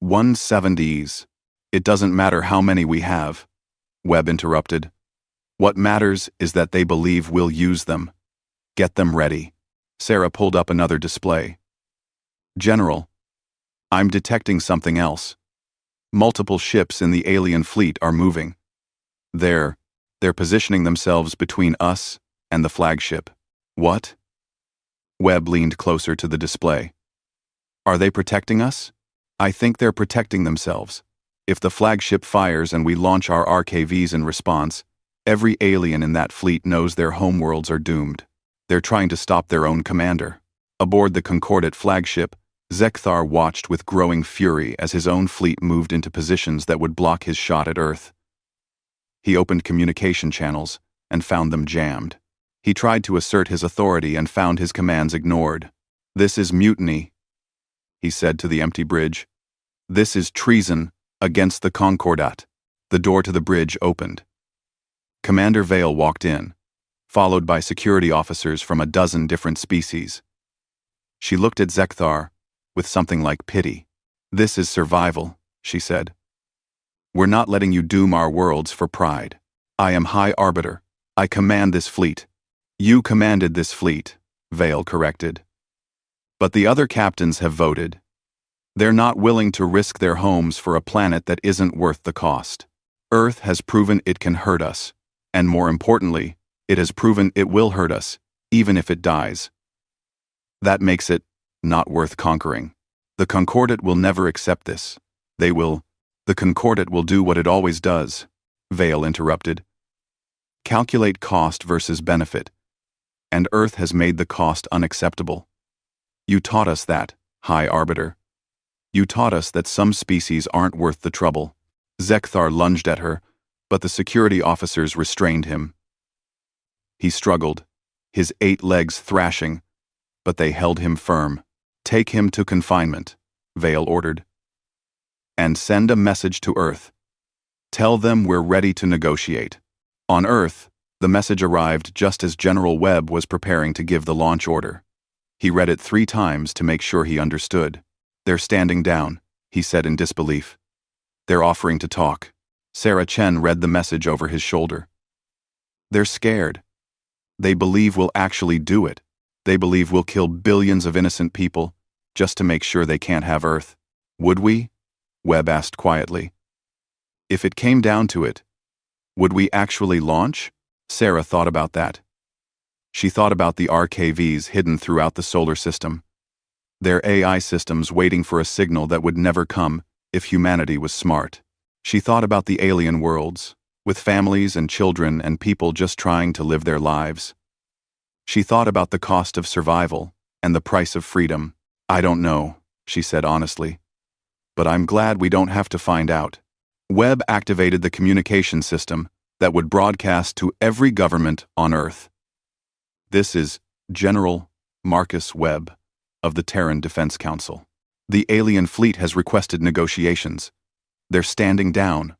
[SPEAKER 1] 170s. It doesn't matter how many we have," Webb interrupted. "What matters is that they believe we'll use them. Get them ready." Sarah pulled up another display. "General, I'm detecting something else. Multiple ships in the alien fleet are moving. They're positioning themselves between us and the flagship." "What?" Webb leaned closer to the display. "Are they protecting us?" "I think they're protecting themselves. If the flagship fires and we launch our RKVs in response, every alien in that fleet knows their homeworlds are doomed. They're trying to stop their own commander." Aboard the Concordat flagship, Zekthar watched with growing fury as his own fleet moved into positions that would block his shot at Earth. He opened communication channels and found them jammed. He tried to assert his authority and found his commands ignored. "This is mutiny," he said to the empty bridge. "This is treason against the Concordat." The door to the bridge opened. Commander Vale walked in, followed by security officers from a dozen different species. She looked at Zekthar with something like pity. "This is survival," she said. "We're not letting you doom our worlds for pride. I am High Arbiter. I command this fleet." "You commanded this fleet," Vale corrected. "But the other captains have voted. They're not willing to risk their homes for a planet that isn't worth the cost. Earth has proven it can hurt us, and more importantly, it has proven it will hurt us, even if it dies. That makes it not worth conquering. The Concordat will never accept this. The Concordat will do what it always does," Vale interrupted. "Calculate cost versus benefit, and Earth has made the cost unacceptable. You taught us that, High Arbiter. You taught us that some species aren't worth the trouble." Zekthar lunged at her, but the security officers restrained him. He struggled, his 8 legs thrashing, but they held him firm. "Take him to confinement," Vale ordered. "And send a message to Earth. Tell them we're ready to negotiate." On Earth, the message arrived just as General Webb was preparing to give the launch order. He read it 3 times to make sure he understood. "They're standing down," he said in disbelief. "They're offering to talk." Sarah Chen read the message over his shoulder. "They're scared. They believe we'll actually do it. They believe we'll kill billions of innocent people just to make sure they can't have Earth." "Would we?" Webb asked quietly. "If it came down to it, would we actually launch?" Sarah thought about that. She thought about the RKVs hidden throughout the solar system. Their AI systems waiting for a signal that would never come if humanity was smart. She thought about the alien worlds, with families and children and people just trying to live their lives. She thought about the cost of survival and the price of freedom. "I don't know," she said honestly. "But I'm glad we don't have to find out." Webb activated the communication system that would broadcast to every government on Earth. "This is General Marcus Webb of the Terran Defense Council. The alien fleet has requested negotiations. They're standing down."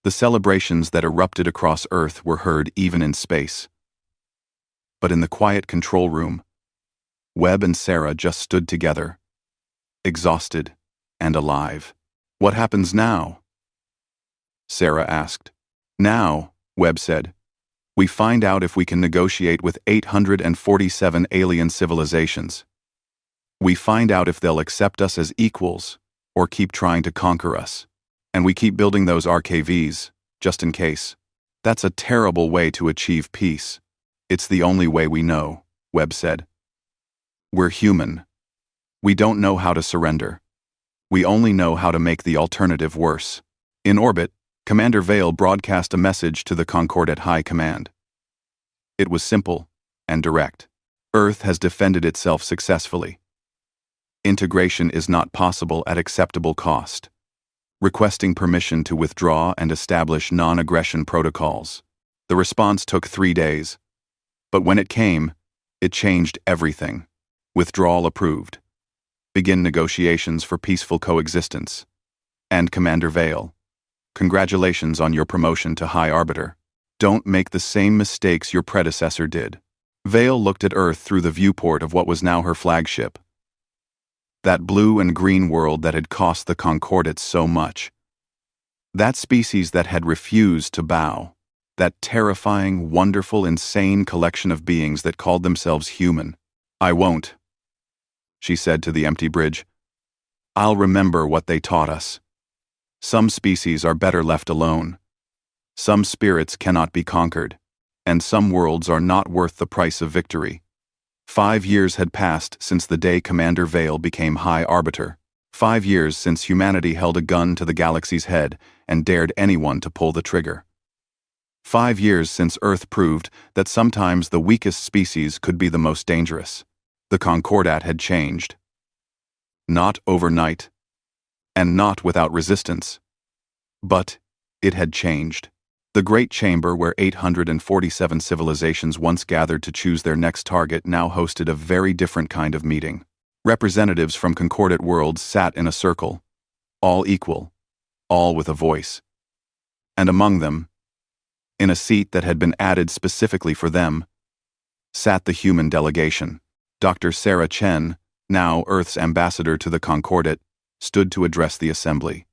[SPEAKER 1] The celebrations that erupted across Earth were heard even in space. But in the quiet control room, Webb and Sarah just stood together, exhausted and alive. "What happens now?" Sarah asked. "Now," Webb said, "we find out if we can negotiate with 847 alien civilizations. We find out if they'll accept us as equals or keep trying to conquer us. And we keep building those RKVs, just in case. That's a terrible way to achieve peace. It's the only way we know," Webb said. "We're human. We don't know how to surrender. We only know how to make the alternative worse." In orbit, Commander Vale broadcast a message to the Concordat High Command. It was simple and direct. Earth has defended itself successfully. Integration is not possible at acceptable cost. Requesting permission to withdraw and establish non-aggression protocols. The response took 3 days. But when it came, it changed everything. Withdrawal approved. Begin negotiations for peaceful coexistence. And Commander Vale, congratulations on your promotion to High Arbiter. Don't make the same mistakes your predecessor did. Vale looked at Earth through the viewport of what was now her flagship. That blue and green world that had cost the Concordates so much. That species that had refused to bow. That terrifying, wonderful, insane collection of beings that called themselves human. I won't, she said to the empty bridge. I'll remember what they taught us. Some species are better left alone. Some spirits cannot be conquered, and some worlds are not worth the price of victory. 5 years had passed since the day Commander Vale became High Arbiter. 5 years since humanity held a gun to the galaxy's head and dared anyone to pull the trigger. 5 years since Earth proved that sometimes the weakest species could be the most dangerous. The Concordat had changed. Not overnight, and not without resistance. But it had changed. The Great Chamber, where 847 civilizations once gathered to choose their next target, now hosted a very different kind of meeting. Representatives from Concordat worlds sat in a circle, all equal, all with a voice. And among them, in a seat that had been added specifically for them, sat the human delegation. Dr. Sarah Chen, now Earth's ambassador to the Concordat, stood to address the assembly.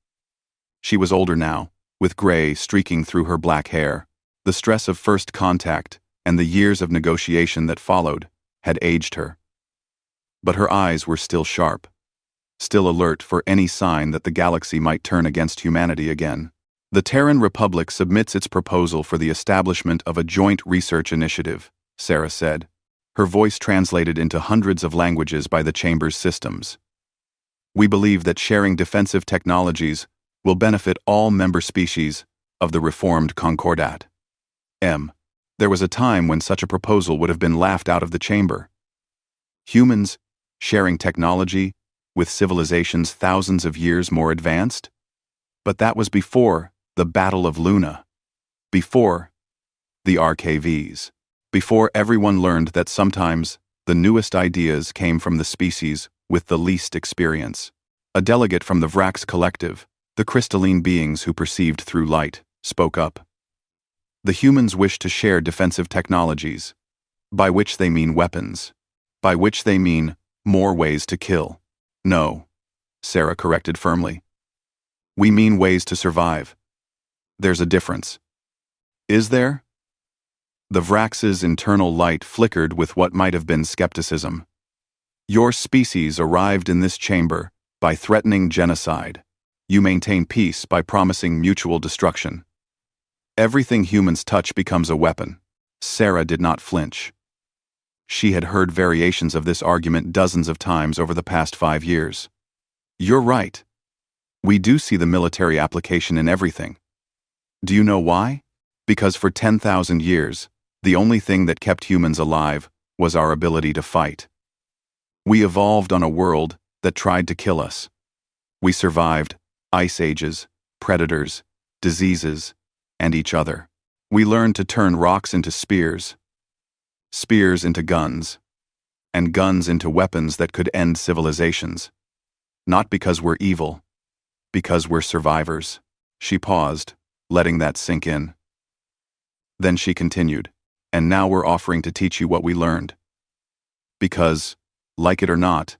[SPEAKER 1] She was older now, with gray streaking through her black hair. The stress of first contact and the years of negotiation that followed had aged her. But her eyes were still sharp, still alert for any sign that the galaxy might turn against humanity again. The Terran Republic submits its proposal for the establishment of a joint research initiative, Sarah said, her voice translated into hundreds of languages by the Chamber's systems. We believe that sharing defensive technologies will benefit all member species of the reformed Concordat. There was a time when such a proposal would have been laughed out of the chamber. Humans sharing technology with civilizations thousands of years more advanced? But that was before the Battle of Luna, before the RKVs, before everyone learned that sometimes the newest ideas came from the species with the least experience. A delegate from the Vrax Collective, the crystalline beings who perceived through light, spoke up. The humans wish to share defensive technologies, by which they mean weapons, by which they mean more ways to kill. No, Sarah corrected firmly. We mean ways to survive. There's a difference. Is there? The Vrax's internal light flickered with what might have been skepticism. Your species arrived in this chamber by threatening genocide. You maintain peace by promising mutual destruction. Everything humans touch becomes a weapon. Sarah did not flinch. She had heard variations of this argument dozens of times over the past 5 years. You're right. We do see the military application in everything. Do you know why? Because for 10,000 years, the only thing that kept humans alive was our ability to fight. We evolved on a world that tried to kill us. We survived ice ages, predators, diseases, and each other. We learned to turn rocks into spears, spears into guns, and guns into weapons that could end civilizations. Not because we're evil, because we're survivors. She paused, letting that sink in. Then she continued, and now we're offering to teach you what we learned. Because, like it or not,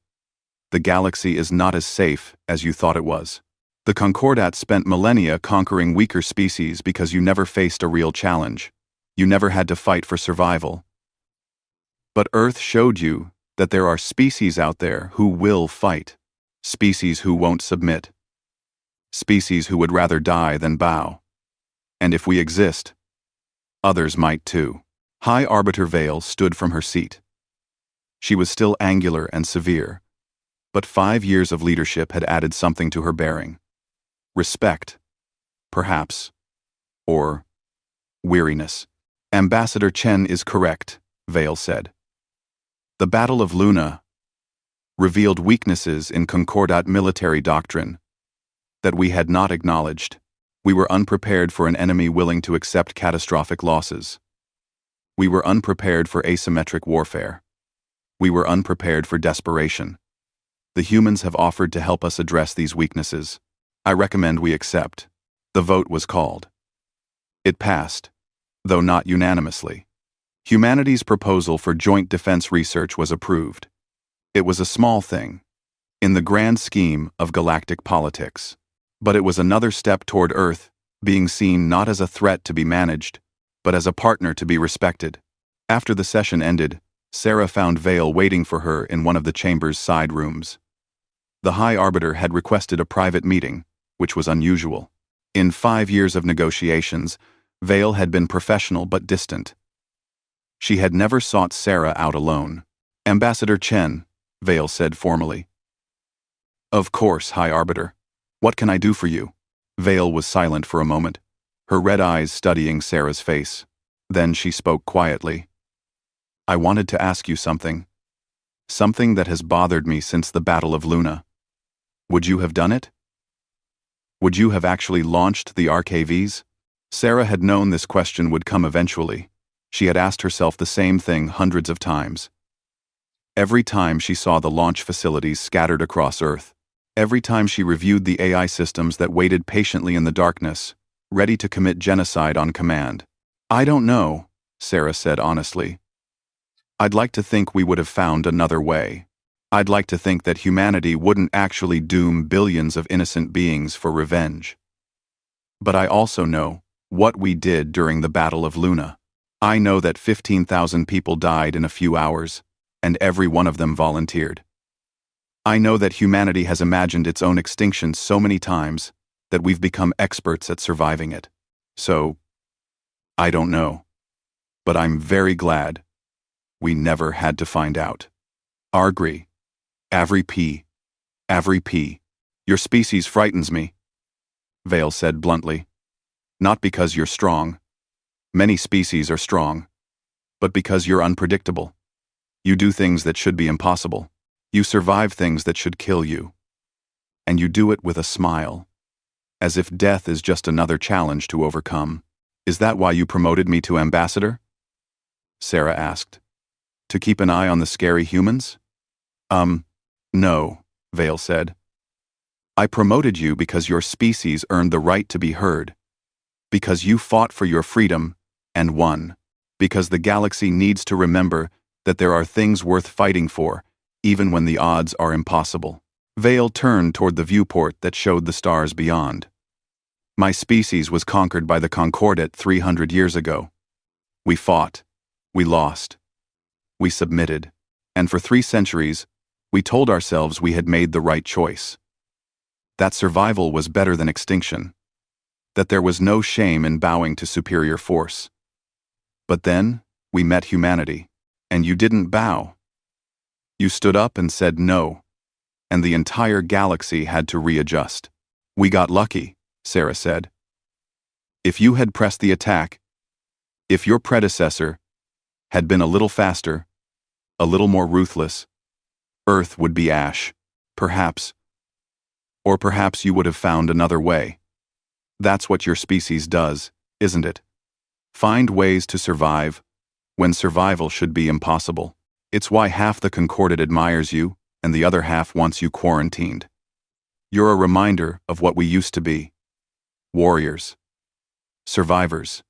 [SPEAKER 1] the galaxy is not as safe as you thought it was. The Concordat spent millennia conquering weaker species because you never faced a real challenge. You never had to fight for survival. But Earth showed you that there are species out there who will fight, species who won't submit, species who would rather die than bow. And if we exist, others might too. High Arbiter Vale stood from her seat. She was still angular and severe, but 5 years of leadership had added something to her bearing. Respect, perhaps, or weariness. Ambassador Chen is correct, Vale said. The Battle of Luna revealed weaknesses in Concordat military doctrine that we had not acknowledged. We were unprepared for an enemy willing to accept catastrophic losses. We were unprepared for asymmetric warfare. We were unprepared for desperation. The humans have offered to help us address these weaknesses. I recommend we accept. The vote was called. It passed, though not unanimously. Humanity's proposal for joint defense research was approved. It was a small thing, in the grand scheme of galactic politics. But it was another step toward Earth being seen not as a threat to be managed, but as a partner to be respected. After the session ended, Sarah found Vale waiting for her in one of the chamber's side rooms. The High Arbiter had requested a private meeting, which was unusual. In 5 years of negotiations, Vale had been professional but distant. She had never sought Sarah out alone. "Ambassador Chen," Vale said formally. "Of course, High Arbiter. What can I do for you?" Vale was silent for a moment, her red eyes studying Sarah's face. Then she spoke quietly. "I wanted to ask you something. Something that has bothered me since the Battle of Luna. Would you have done it? Would you have actually launched the RKVs?" Sarah had known this question would come eventually. She had asked herself the same thing hundreds of times. Every time she saw the launch facilities scattered across Earth, every time she reviewed the AI systems that waited patiently in the darkness, ready to commit genocide on command. "I don't know," Sarah said honestly. "I'd like to think we would have found another way. I'd like to think that humanity wouldn't actually doom billions of innocent beings for revenge. But I also know what we did during the Battle of Luna. I know that 15,000 people died in a few hours, and every one of them volunteered. I know that humanity has imagined its own extinction so many times that we've become experts at surviving it. So, I don't know. But I'm very glad we never had to find out. Agree. Every P. Your species frightens me," Vale said bluntly. "Not because you're strong. Many species are strong. But because you're unpredictable. You do things that should be impossible. You survive things that should kill you. And you do it with a smile. As if death is just another challenge to overcome. Is that why you promoted me to ambassador?" Sarah asked. "To keep an eye on the scary humans?" No, Vale said. "I promoted you because your species earned the right to be heard. Because you fought for your freedom and won. Because the galaxy needs to remember that there are things worth fighting for, even when the odds are impossible." Vale turned toward the viewport that showed the stars beyond. "My species was conquered by the Concordat 300 years ago. We fought. We lost. We submitted. And for 3 centuries, we told ourselves we had made the right choice. That survival was better than extinction. That there was no shame in bowing to superior force. But then, we met humanity, and you didn't bow. You stood up and said no, and the entire galaxy had to readjust. We got lucky," Sarah said. "If you had pressed the attack, if your predecessor had been a little faster, a little more ruthless, Earth would be ash, perhaps. Or perhaps you would have found another way. That's what your species does, isn't it? Find ways to survive when survival should be impossible. It's why half the Concordat admires you and the other half wants you quarantined. You're a reminder of what we used to be. Warriors. Survivors.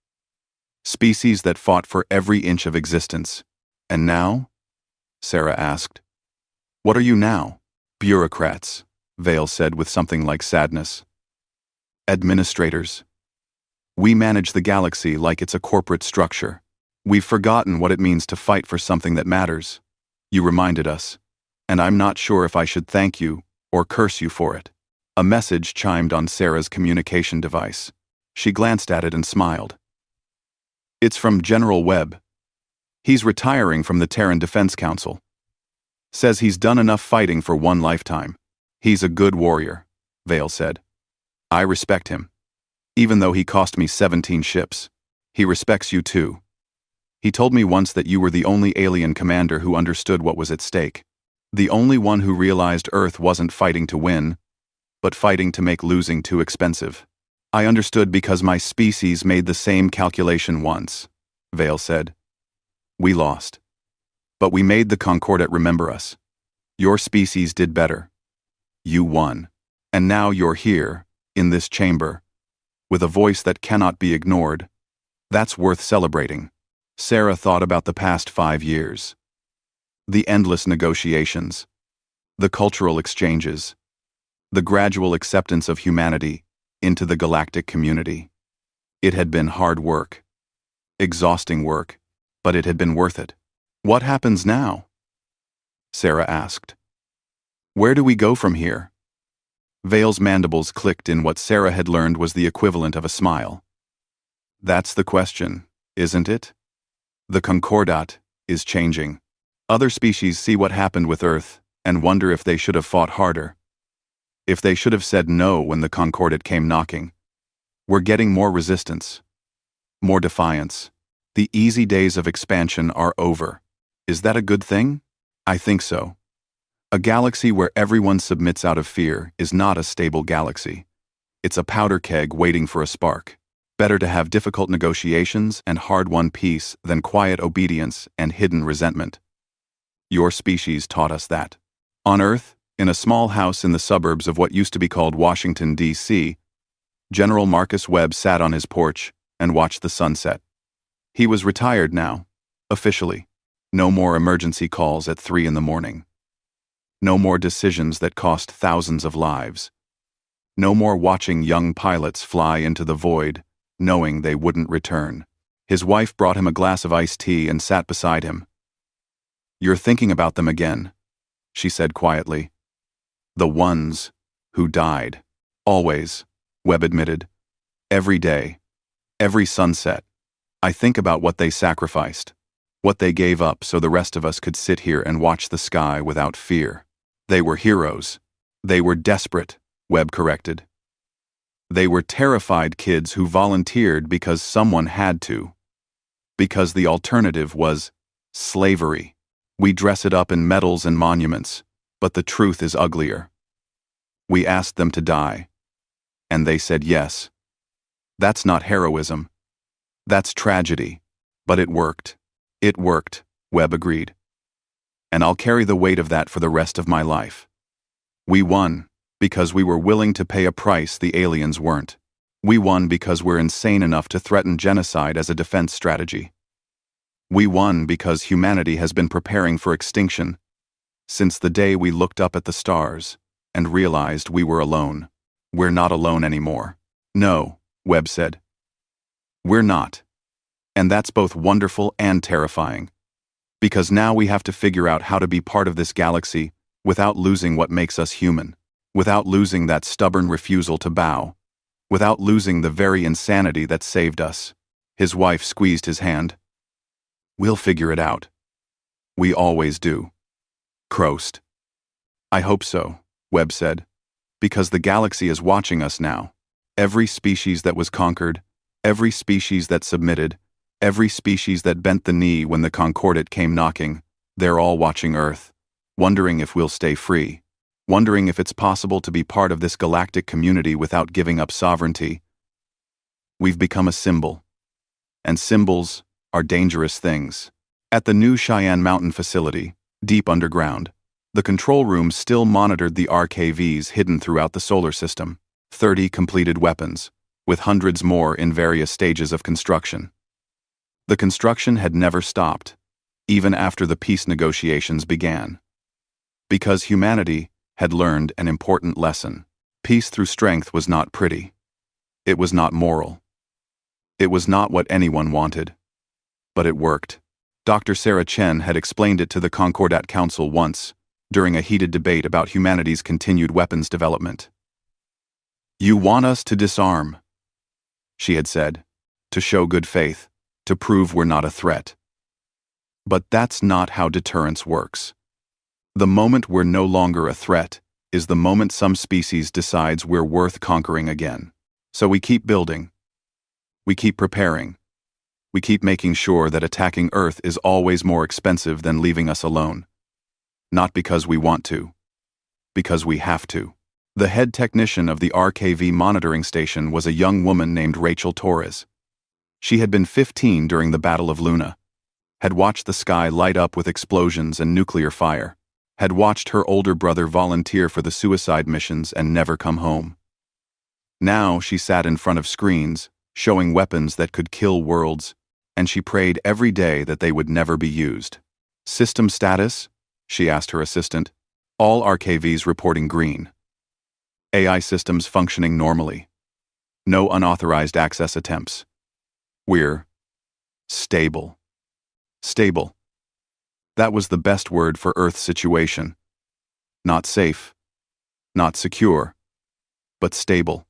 [SPEAKER 1] Species that fought for every inch of existence. And now?" Sarah asked. "What are you now?" "Bureaucrats," Vale said with something like sadness. "Administrators. We manage the galaxy like it's a corporate structure. We've forgotten what it means to fight for something that matters. You reminded us, and I'm not sure if I should thank you or curse you for it." A message chimed on Sarah's communication device. She glanced at it and smiled. "It's from General Webb. He's retiring from the Terran Defense Council. Says he's done enough fighting for one lifetime. He's a good warrior," Vale said. "I respect him. Even though he cost me 17 ships. He respects you too. He told me once that you were the only alien commander who understood what was at stake. The only one who realized Earth wasn't fighting to win, but fighting to make losing too expensive. I understood because my species made the same calculation once," Vale said. "We lost. But we made the Concordat remember us. Your species did better. You won. And now you're here, in this chamber, with a voice that cannot be ignored, That's worth celebrating. Sarah thought about the past 5 years. The endless negotiations. The cultural exchanges. The gradual acceptance of humanity into the galactic community. It had been hard work. Exhausting work, but it had been worth it. What happens now? Sarah asked. Where do we go from here? Vale's mandibles clicked in what Sarah had learned was the equivalent of a smile. That's the question, isn't it? The Concordat is changing. Other species see what happened with Earth and wonder if they should have fought harder. If they should have said no when the Concordat came knocking. We're getting more resistance. More defiance. The easy days of expansion are over. Is that a good thing? I think so. A galaxy where everyone submits out of fear is not a stable galaxy. It's a powder keg waiting for a spark. Better to have difficult negotiations and hard-won peace than quiet obedience and hidden resentment. Your species taught us that. On Earth, in a small house in the suburbs of what used to be called Washington, D.C., General Marcus Webb sat on his porch and watched the sunset. He was retired now, officially. No more emergency calls at 3 in the morning. No more decisions that cost thousands of lives. No more watching young pilots fly into the void, knowing they wouldn't return. His wife brought him a glass of iced tea and sat beside him. You're thinking about them again, she said quietly. The ones who died. Always, Webb admitted. Every day, every sunset, I think about what they sacrificed, what they gave up so the rest of us could sit here and watch the sky without fear. They were heroes. They were desperate, Webb corrected. They were terrified kids who volunteered because someone had to. Because the alternative was slavery. We dress it up in medals and monuments, but the truth is uglier. We asked them to die, and they said yes. That's not heroism. That's tragedy, but it worked. It worked, Webb agreed. And I'll carry the weight of that for the rest of my life. We won because we were willing to pay a price the aliens weren't. We won because we're insane enough to threaten genocide as a defense strategy. We won because humanity has been preparing for extinction since the day we looked up at the stars and realized we were alone. We're not alone anymore. No, Webb said. We're not. And that's both wonderful and terrifying. Because now we have to figure out how to be part of this galaxy without losing what makes us human, without losing that stubborn refusal to bow, without losing the very insanity that saved us. His wife squeezed his hand. We'll figure it out. We always do. Croast. I hope so, Webb said, because the galaxy is watching us now. Every species that was conquered, every species that submitted, every species that bent the knee when the Concordat came knocking, they're all watching Earth, wondering if we'll stay free, wondering if it's possible to be part of this galactic community without giving up sovereignty. We've become a symbol. And symbols are dangerous things. At the new Cheyenne Mountain facility, deep underground, the control room still monitored the RKVs hidden throughout the solar system, 30 completed weapons, with hundreds more in various stages of construction. The construction had never stopped, even after the peace negotiations began. Because humanity had learned an important lesson. Peace through strength was not pretty. It was not moral. It was not what anyone wanted. But it worked. Dr. Sarah Chen had explained it to the Concordat Council once, during a heated debate about humanity's continued weapons development. You want us to disarm, she had said, to show good faith, to prove we're not a threat. But that's not how deterrence works. The moment we're no longer a threat is the moment some species decides we're worth conquering again. So we keep building. We keep preparing. We keep making sure that attacking Earth is always more expensive than leaving us alone. Not because we want to. Because we have to. The head technician of the RKV monitoring station was a young woman named Rachel Torres. She had been 15 during the Battle of Luna, had watched the sky light up with explosions and nuclear fire, had watched her older brother volunteer for the suicide missions and never come home. Now she sat in front of screens, showing weapons that could kill worlds, and she prayed every day that they would never be used. System status? She asked her assistant. All RKVs reporting green. AI systems functioning normally. No unauthorized access attempts. We're stable. Stable. That was the best word for Earth's situation. Not safe, not secure, but stable.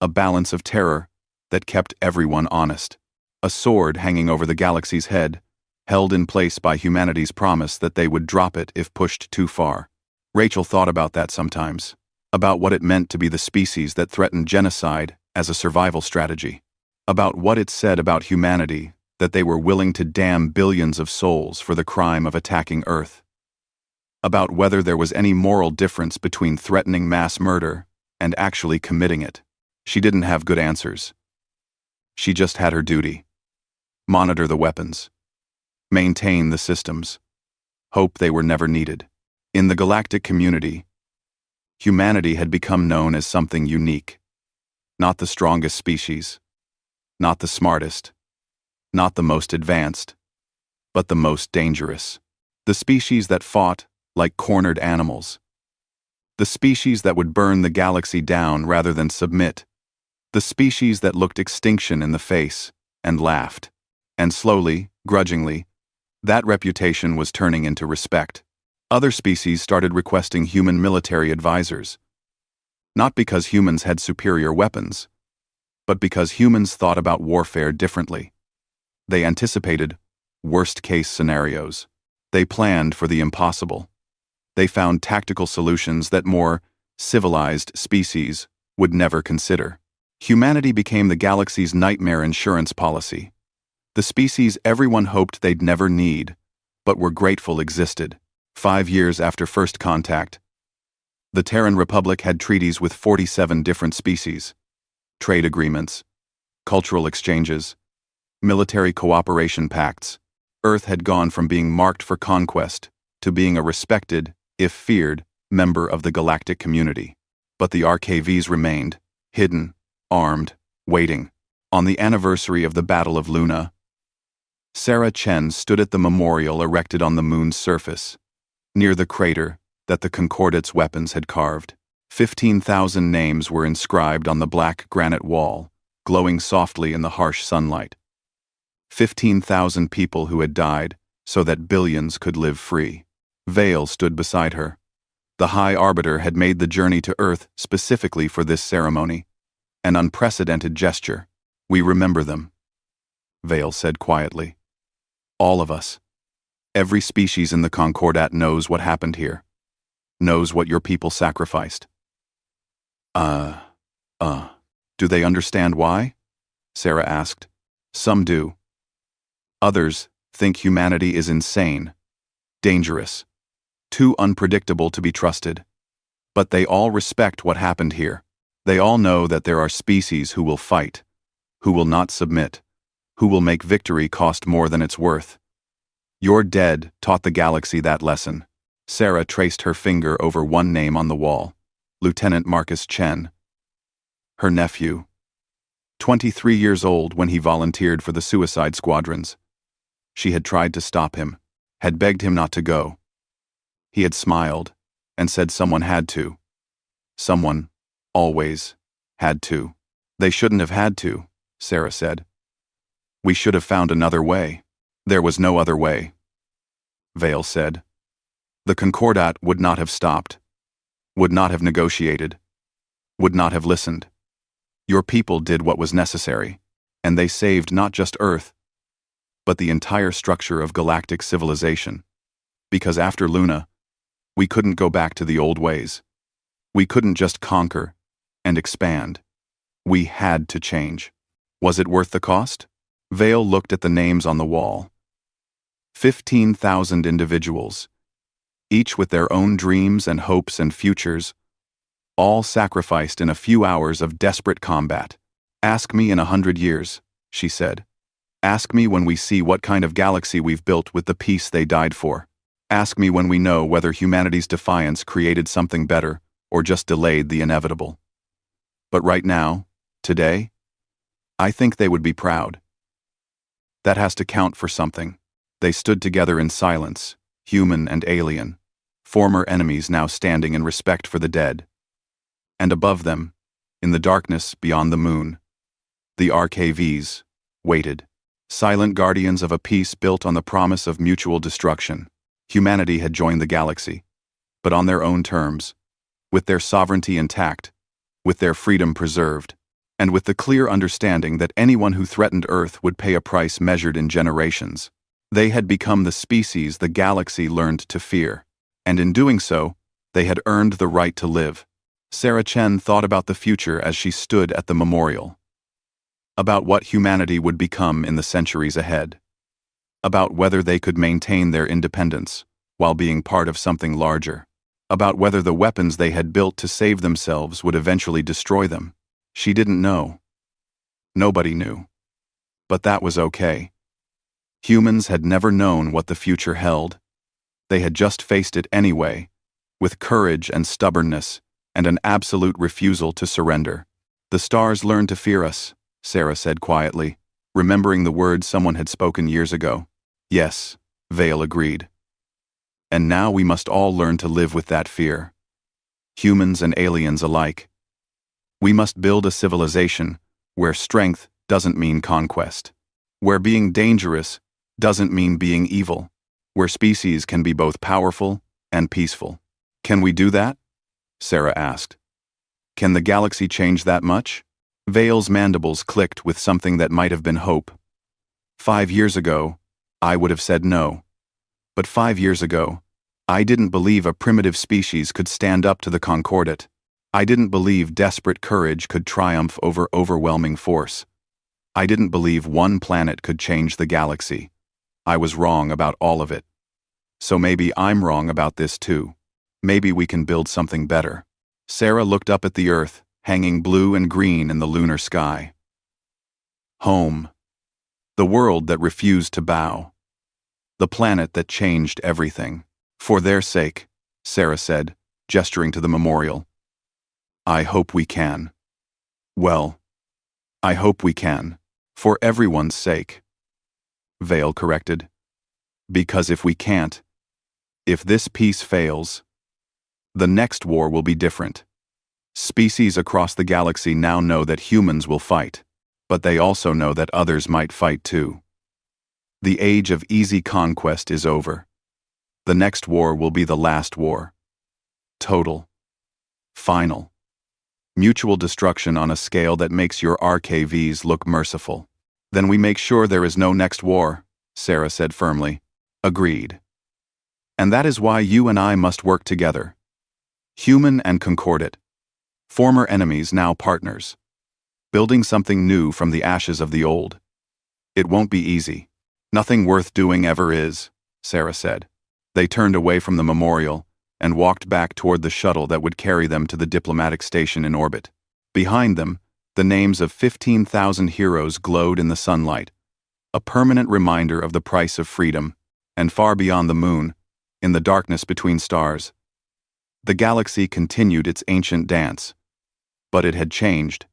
[SPEAKER 1] A balance of terror that kept everyone honest. A sword hanging over the galaxy's head, held in place by humanity's promise that they would drop it if pushed too far. Rachel thought about that sometimes, about what it meant to be the species that threatened genocide as a survival strategy, about what it said about humanity that they were willing to damn billions of souls for the crime of attacking Earth, about whether there was any moral difference between threatening mass murder and actually committing it. She didn't have good answers. She just had her duty. Monitor the weapons. Maintain the systems. Hope they were never needed. In the galactic community, humanity had become known as something unique. Not the strongest species, not the smartest, not the most advanced, but the most dangerous. The species that fought like cornered animals. The species that would burn the galaxy down rather than submit. The species that looked extinction in the face and laughed. And slowly, grudgingly, that reputation was turning into respect. Other species started requesting human military advisors. Not because humans had superior weapons, but because humans thought about warfare differently. They anticipated worst-case scenarios. They planned for the impossible. They found tactical solutions that more civilized species would never consider. Humanity became the galaxy's nightmare insurance policy. The species everyone hoped they'd never need, but were grateful existed. 5 years after first contact, the Terran Republic had treaties with 47 different species, trade agreements, cultural exchanges, military cooperation pacts. Earth had gone from being marked for conquest to being a respected, if feared, member of the galactic community. But the RKVs remained, hidden, armed, waiting. On the anniversary of the Battle of Luna, Sarah Chen stood at the memorial erected on the moon's surface, near the crater that the Concordate's weapons had carved. 15,000 names were inscribed on the black granite wall, glowing softly in the harsh sunlight. 15,000 people who had died so that billions could live free. Vale stood beside her. The High Arbiter had made the journey to Earth specifically for this ceremony, an unprecedented gesture. We remember them, Vale said quietly. All of us. Every species in the Concordat knows what happened here, knows what your people sacrificed. Do they understand why? Sarah asked. Some do. Others think humanity is insane, dangerous, too unpredictable to be trusted. But they all respect what happened here. They all know that there are species who will fight, who will not submit, who will make victory cost more than it's worth. Your dead taught the galaxy that lesson. Sarah traced her finger over one name on the wall, Lieutenant Marcus Chen. Her nephew. 23 years old when he volunteered for the suicide squadrons. She had tried to stop him, had begged him not to go. He had smiled and said someone had to. Someone, always, had to. They shouldn't have had to, Sarah said. We should have found another way. There was no other way, Vale said. The Concordat would not have stopped, would not have negotiated, would not have listened. Your people did what was necessary, and they saved not just Earth, but the entire structure of galactic civilization. Because after Luna, we couldn't go back to the old ways. We couldn't just conquer and expand. We had to change. Was it worth the cost? Vale looked at the names on the wall. 15,000 individuals, each with their own dreams and hopes and futures, all sacrificed in a few hours of desperate combat. Ask me in 100 years, she said. Ask me when we see what kind of galaxy we've built with the peace they died for. Ask me when we know whether humanity's defiance created something better or just delayed the inevitable. But right now, today, I think they would be proud. That has to count for something. They stood together in silence, human and alien, former enemies now standing in respect for the dead. And above them, in the darkness beyond the moon, the RKVs waited, silent guardians of a peace built on the promise of mutual destruction. Humanity had joined the galaxy, but on their own terms, with their sovereignty intact, with their freedom preserved, and with the clear understanding that anyone who threatened Earth would pay a price measured in generations. They had become the species the galaxy learned to fear, and in doing so, they had earned the right to live. Sarah Chen thought about the future as she stood at the memorial. About what humanity would become in the centuries ahead. About whether they could maintain their independence while being part of something larger. About whether the weapons they had built to save themselves would eventually destroy them. She didn't know. Nobody knew. But that was okay. Humans had never known what the future held. They had just faced it anyway, with courage and stubbornness, and an absolute refusal to surrender. The stars learned to fear us, Sarah said quietly, remembering the words someone had spoken years ago. Yes, Vale agreed. And now we must all learn to live with that fear. Humans and aliens alike. We must build a civilization where strength doesn't mean conquest, where being dangerous doesn't mean being evil, where species can be both powerful and peaceful. Can we do that? Sarah asked. Can the galaxy change that much? Vale's mandibles clicked with something that might have been hope. 5 years ago, I would have said no. But 5 years ago, I didn't believe a primitive species could stand up to the Concordat. I didn't believe desperate courage could triumph over overwhelming force. I didn't believe one planet could change the galaxy. I was wrong about all of it. So maybe I'm wrong about this too. Maybe we can build something better. Sarah looked up at the Earth, hanging blue and green in the lunar sky. Home. The world that refused to bow. The planet that changed everything. For their sake, Sarah said, gesturing to the memorial. I hope we can. Well, I hope we can. For everyone's sake. Vale corrected. Because if we can't, if this peace fails, the next war will be different. Species across the galaxy now know that humans will fight, but they also know that others might fight too. The age of easy conquest is over. The next war will be the last war. Total. Final. Mutual destruction on a scale that makes your RKVs look merciful. Then we make sure there is no next war, Sarah said firmly. Agreed. And that is why you and I must work together. Human and Concordat. Former enemies, now partners. Building something new from the ashes of the old. It won't be easy. Nothing worth doing ever is, Sarah said. They turned away from the memorial and walked back toward the shuttle that would carry them to the diplomatic station in orbit. Behind them, the names of 15,000 heroes glowed in the sunlight, a permanent reminder of the price of freedom, and far beyond the moon, in the darkness between stars, the galaxy continued its ancient dance. But it had changed.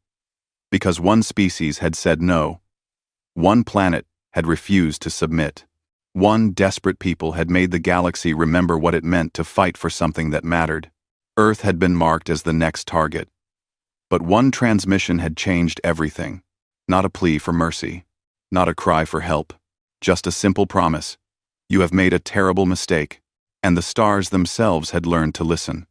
[SPEAKER 1] Because one species had said no. One planet had refused to submit. One desperate people had made the galaxy remember what it meant to fight for something that mattered. Earth had been marked as the next target. But one transmission had changed everything. Not a plea for mercy. Not a cry for help. Just a simple promise. You have made a terrible mistake. And the stars themselves had learned to listen.